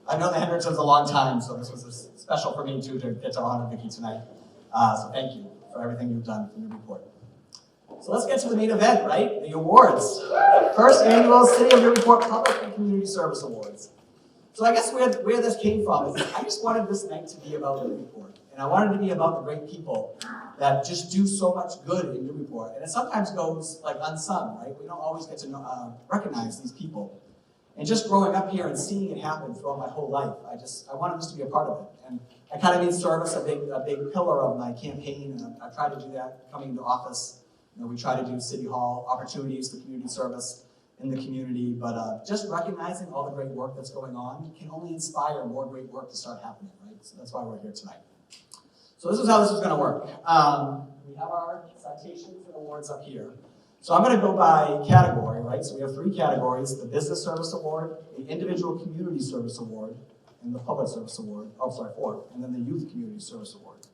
Speaker 7: I've known the Hendricksons a long time, so this was special for me too to get to honor Vicky tonight. So thank you for everything you've done for Newburyport. So let's get to the main event, right? The awards. First annual City of Newburyport Public and Community Service Awards. So I guess where this came from is I just wanted this night to be about Newburyport. And I wanted to be about the great people that just do so much good in Newburyport. And it sometimes goes like unsung, right? We don't always get to recognize these people. And just growing up here and seeing it happen throughout my whole life, I wanted this to be a part of it. And I kind of made service a big pillar of my campaign, and I tried to do that coming into office. You know, we try to do City Hall opportunities for community service. in the community, but just recognizing all the great work that's going on can only inspire more great work to start happening, right? So that's why we're here tonight. So this is how this is going to work. We have our citations and awards up here. So I'm going to go by category, right? So we have 3 categories: the Business Service Award, the Individual Community Service Award, and the Public Service Award. Oh, sorry, 4, and then the Youth Community Service Award.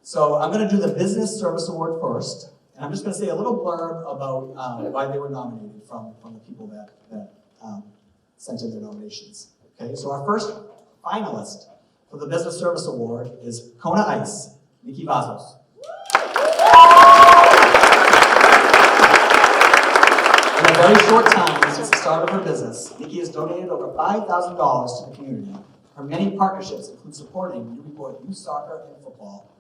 Speaker 7: So I'm going to do the Business Service Award first, and I'm just going to say a little blurb about why they were nominated from the people that sent in their nominations. Okay, so our first finalist for the Business Service Award is Kona Ice, Nikki Vazos. In a very short time since the start of her business, Nikki has donated over $5,000 to the community. Her many partnerships include supporting Newburyport youth soccer and football.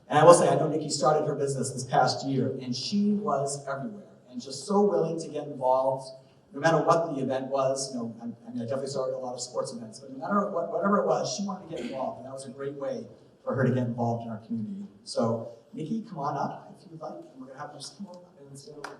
Speaker 7: And I will say, I know Nikki started her business this past year, and she was everywhere and just so willing to get involved, no matter what the event was. You know, I mean, I definitely saw her at a lot of sports events, but no matter whatever it was, she wanted to get involved, and that was a great way for her to get involved in our community. So, Nikki, come on up if you'd like, and we're gonna have you just come on up and stand over.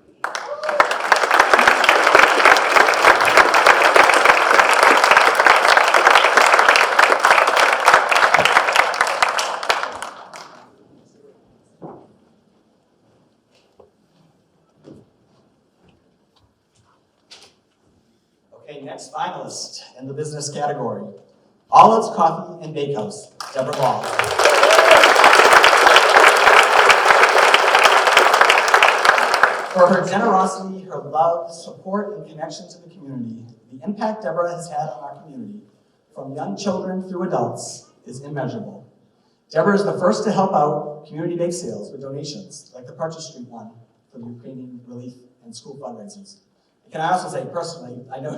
Speaker 7: Okay, next finalist in the business category, Olives Coffee and Bakehouse, Deborah Ball. For her generosity, her love, support, and connection to the community, the impact Deborah has had on our community, from young children through adults, is immeasurable. Deborah is the first to help out community bake sales with donations, like the Purchase Street one for the Ukrainian relief and school fundraisers. Can I also say, personally, I know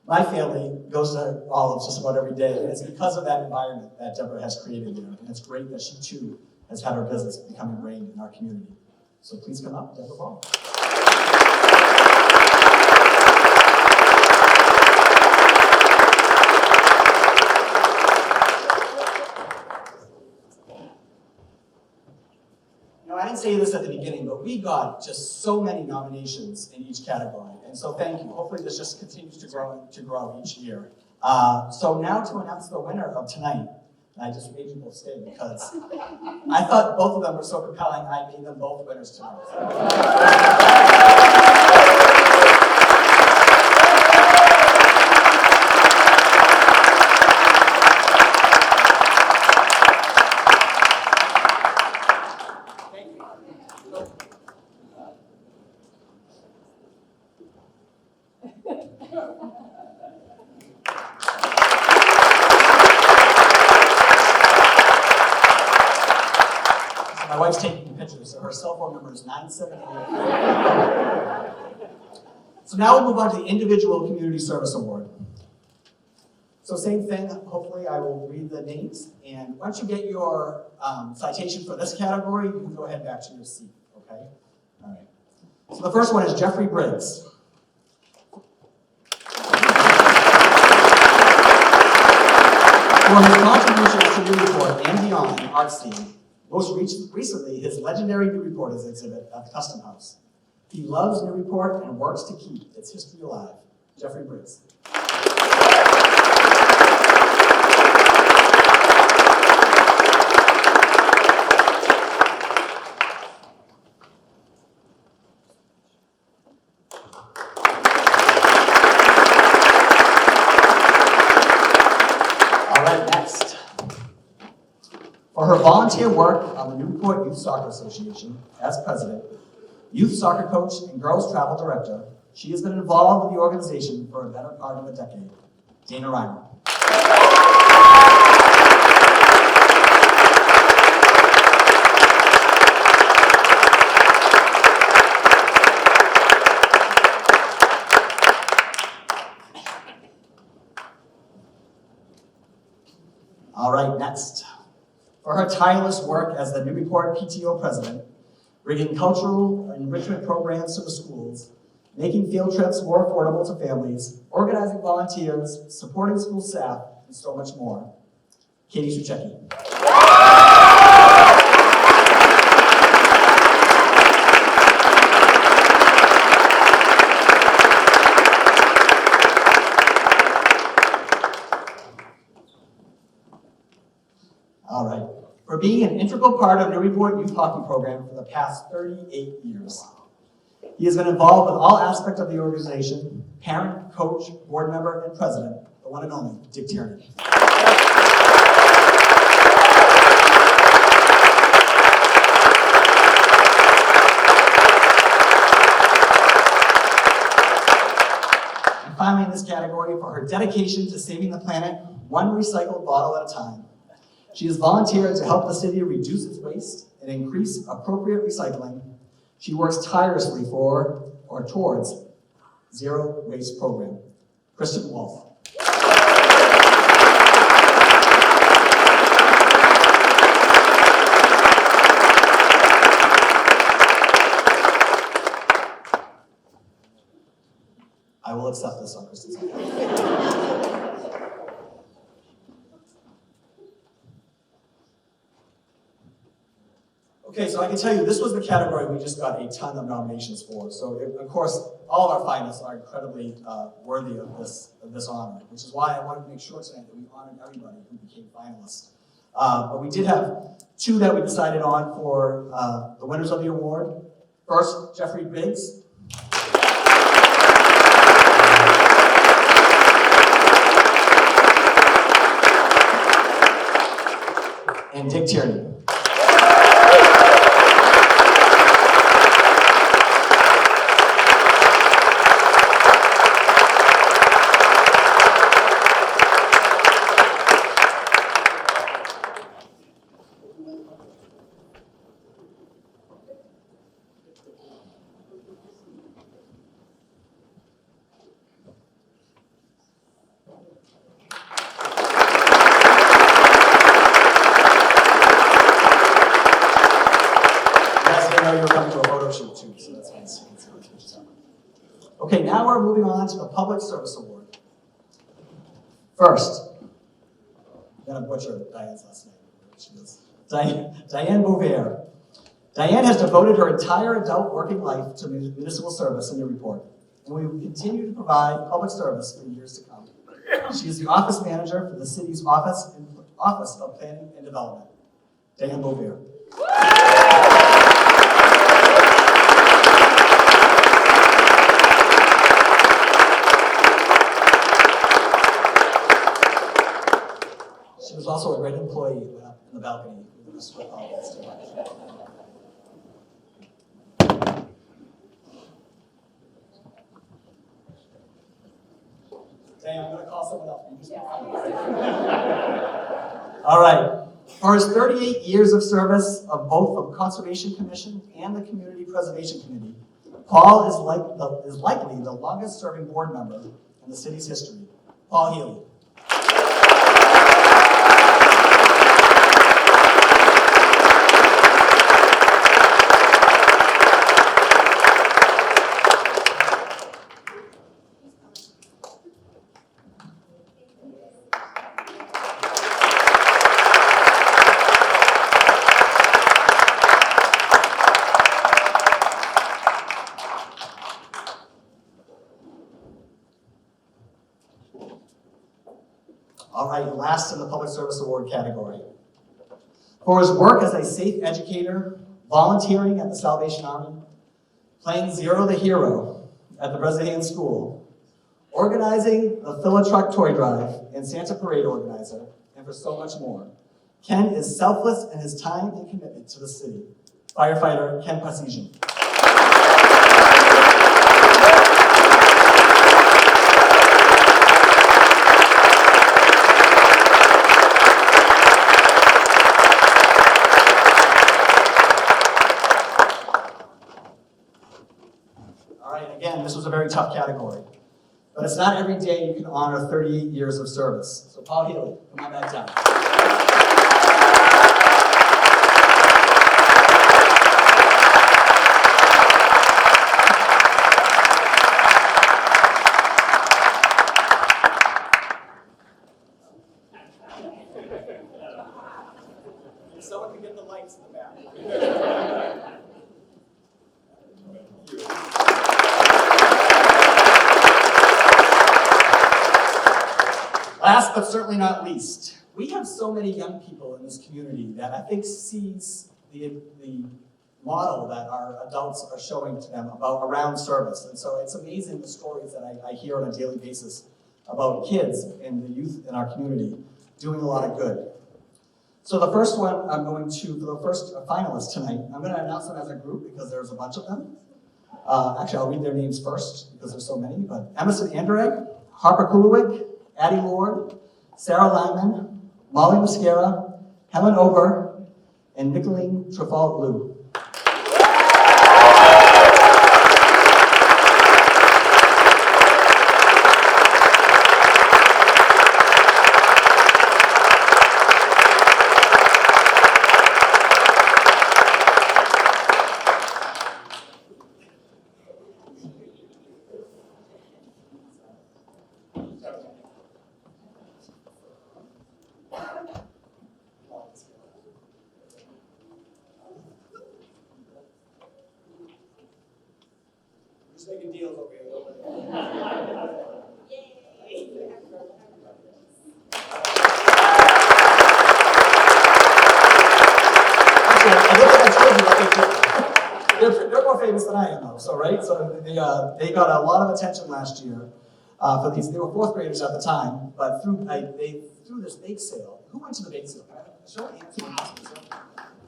Speaker 7: my family goes to Olives just about every day, and it's because of that environment that Deborah has created there, and it's great that she too has had her business become ingrained in our community. So please come up, Deborah Ball. I didn't say this at the beginning, but we got just so many nominations in each category, and so thank you. Hopefully this just continues to grow each year. So now to announce the winner of tonight, and I just made you both stay because I thought both of them were so compelling, I made them both winners tonight. My wife's taking pictures, so her cell phone number is 978. So now we'll move on to the Individual Community Service Award. So same thing, hopefully I will read the names, and once you get your citation for this category, you can go ahead back to your seat, okay? All right. So the first one is Jeffrey Briggs. For his contributions to Newburyport and beyond the art scene, most recently, his legendary Newburyporters exhibit at the Custom House. He loves Newburyport and works to keep its history alive. Jeffrey Briggs. All right, next. For her volunteer work on the Newburyport Youth Soccer Association as president, youth soccer coach, and girls travel director, she has been involved with the organization for a better part of a decade. Dana Reimer. All right, next. For her tireless work as the Newburyport PTO president, bringing cultural enrichment programs to the schools, making field trips more affordable to families, organizing volunteers, supporting school staff, and so much more. Katie Suchecki. for being an integral part of Newburyport youth hockey program for the past 38 years. He has been involved with all aspects of the organization, parent, coach, board member, and president, the one and only Dick Tierney. And finally, in this category, for her dedication to saving the planet, one recycled bottle at a time. She has volunteered to help the city reduce its waste and increase appropriate recycling. She works tirelessly for or towards Zero Waste Program. Kristen Wolf. I will accept this on Kristen's behalf. Okay, so I can tell you, this was the category we just got a ton of nominations for. So, of course, all of our finalists are incredibly worthy of this honor, which is why I wanted to make sure tonight that we honored everybody who became finalists. But we did have two that we decided on for the winners of the award. First, Jeffrey Biggs. And Dick Tierney. Okay, now we're moving on to the Public Service Award. First, I'm going to butcher Diane's last name. She is Diane Bouvier. Diane has devoted her entire adult working life to municipal service in Newburyport, and we will continue to provide public service for years to come. She is the office manager for the city's Office of Planning and Development. Diane Bouvier. She was also a great employee who went up in the balcony with the rest of our audience. Dang, I'm going to call someone else. All right. For his 38 years of service of both the Conservation Commission and the Community Preservation Committee, Paul is likely the longest serving board member in the city's history. Paul Healy. All right, last in the Public Service Award category. For his work as a safe educator, volunteering at the Salvation Army, playing Zero the Hero at the Bresnahan School, organizing the Fill-A-Truck Toy Drive and Santa Parade organizer, and for so much more, Ken is selfless in his time and commitment to the city. Firefighter Ken Pasisian. Again, this was a very tough category, but it's not every day you can honor 38 years of service. So Paul Healy, come on back down. Someone can get the lights in the back. Last but certainly not least, we have so many young people in this community that I think sees the model that our adults are showing to them around service. And so it's amazing the stories that I hear on a daily basis about kids and the youth in our community doing a lot of good. So the first one I'm going to, for the first finalists tonight, I'm going to announce them as a group because there's a bunch of them. Actually, I'll read their names first because there's so many, but Emerson Anderegg, Harper Kulowick, Addie Lord, Sarah Lyman, Molly Muscara, Helen Ober, and Nicolene Trefalt-Lew. Just making deals over here. They're more famous than I am, though. So right, so they got a lot of attention last year for these. They were fourth graders at the time, but they threw this bake sale. Who went to the bake sale? Show hands.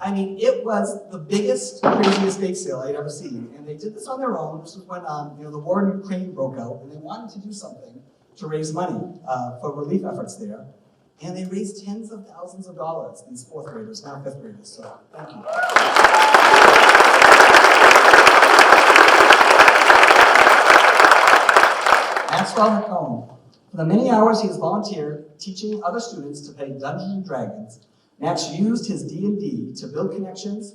Speaker 7: I mean, it was the biggest, craziest bake sale I'd ever seen, and they did this on their own. This was when the war in Ukraine broke out, and they wanted to do something to raise money for relief efforts there, and they raised tens of thousands of dollars. These fourth graders, now fifth graders. So thank you. Maxwell McComb. For the many hours he has volunteered teaching other students to play Dungeons and Dragons, Max used his D&D to build connections,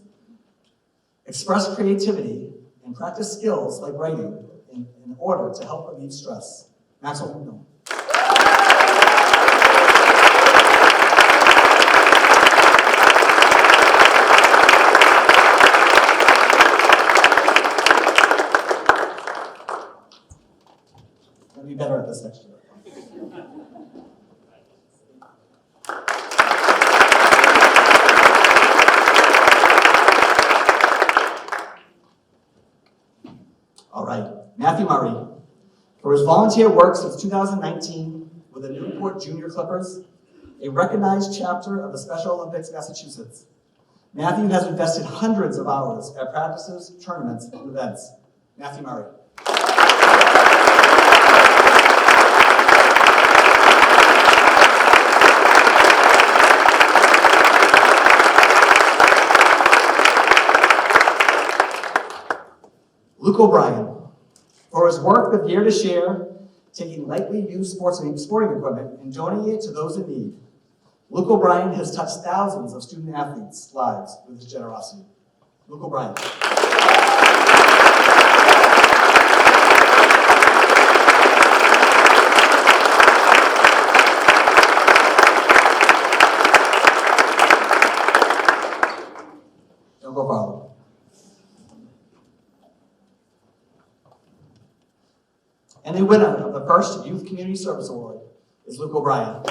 Speaker 7: express creativity, and practice skills like writing in order to help relieve stress. Maxwell McComb. I'll be better at this next year. All right, Matthew Murray. For his volunteer work since 2019 with the Newburyport Junior Clippers, a recognized chapter of the Special Olympics Massachusetts, Matthew has invested hundreds of hours at practices, tournaments, and events. Matthew Murray. Luke O'Brien. For his work with Gear to Share, taking lightly used sporting equipment and donating it to those in need, Luke O'Brien has touched thousands of student athletes' lives with his generosity. Luke O'Brien. Don't go far. And the winner of the first Youth Community Service Award is Luke O'Brien.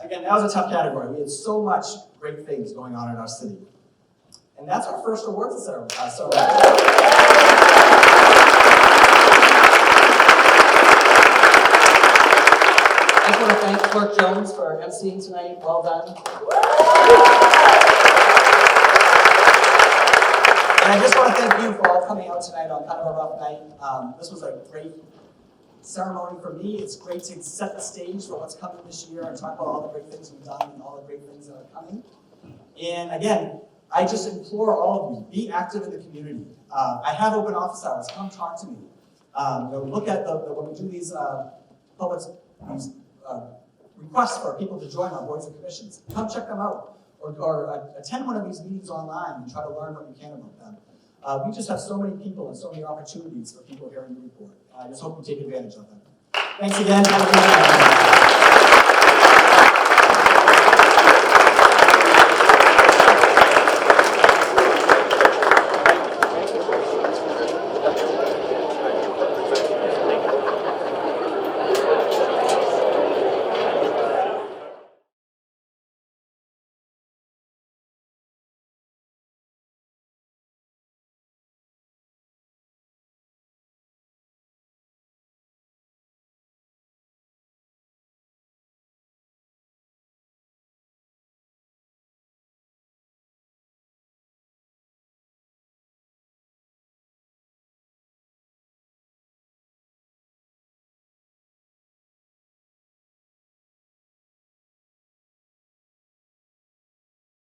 Speaker 7: Again, that was a tough category. We had so much great things going on in our city. And that's our first awards ceremony. I just want to thank Clerk Jones for emceeing tonight. Well done. And I just want to thank you for all coming out tonight on kind of a rough night. This was a great ceremony for me. It's great to set the stage for what's coming this year and talk about all the great things we've done and all the great things that are coming. And again, I just implore all of you, be active in the community. I have open office hours. Come talk to me. Look at when we do these requests for people to join our boards and commissions. Come check them out, or attend one of these meetings online and try to learn what you can about them. We just have so many people and so many opportunities for people here in Newburyport. I just hope you take advantage of them. Thanks again. Have a good night.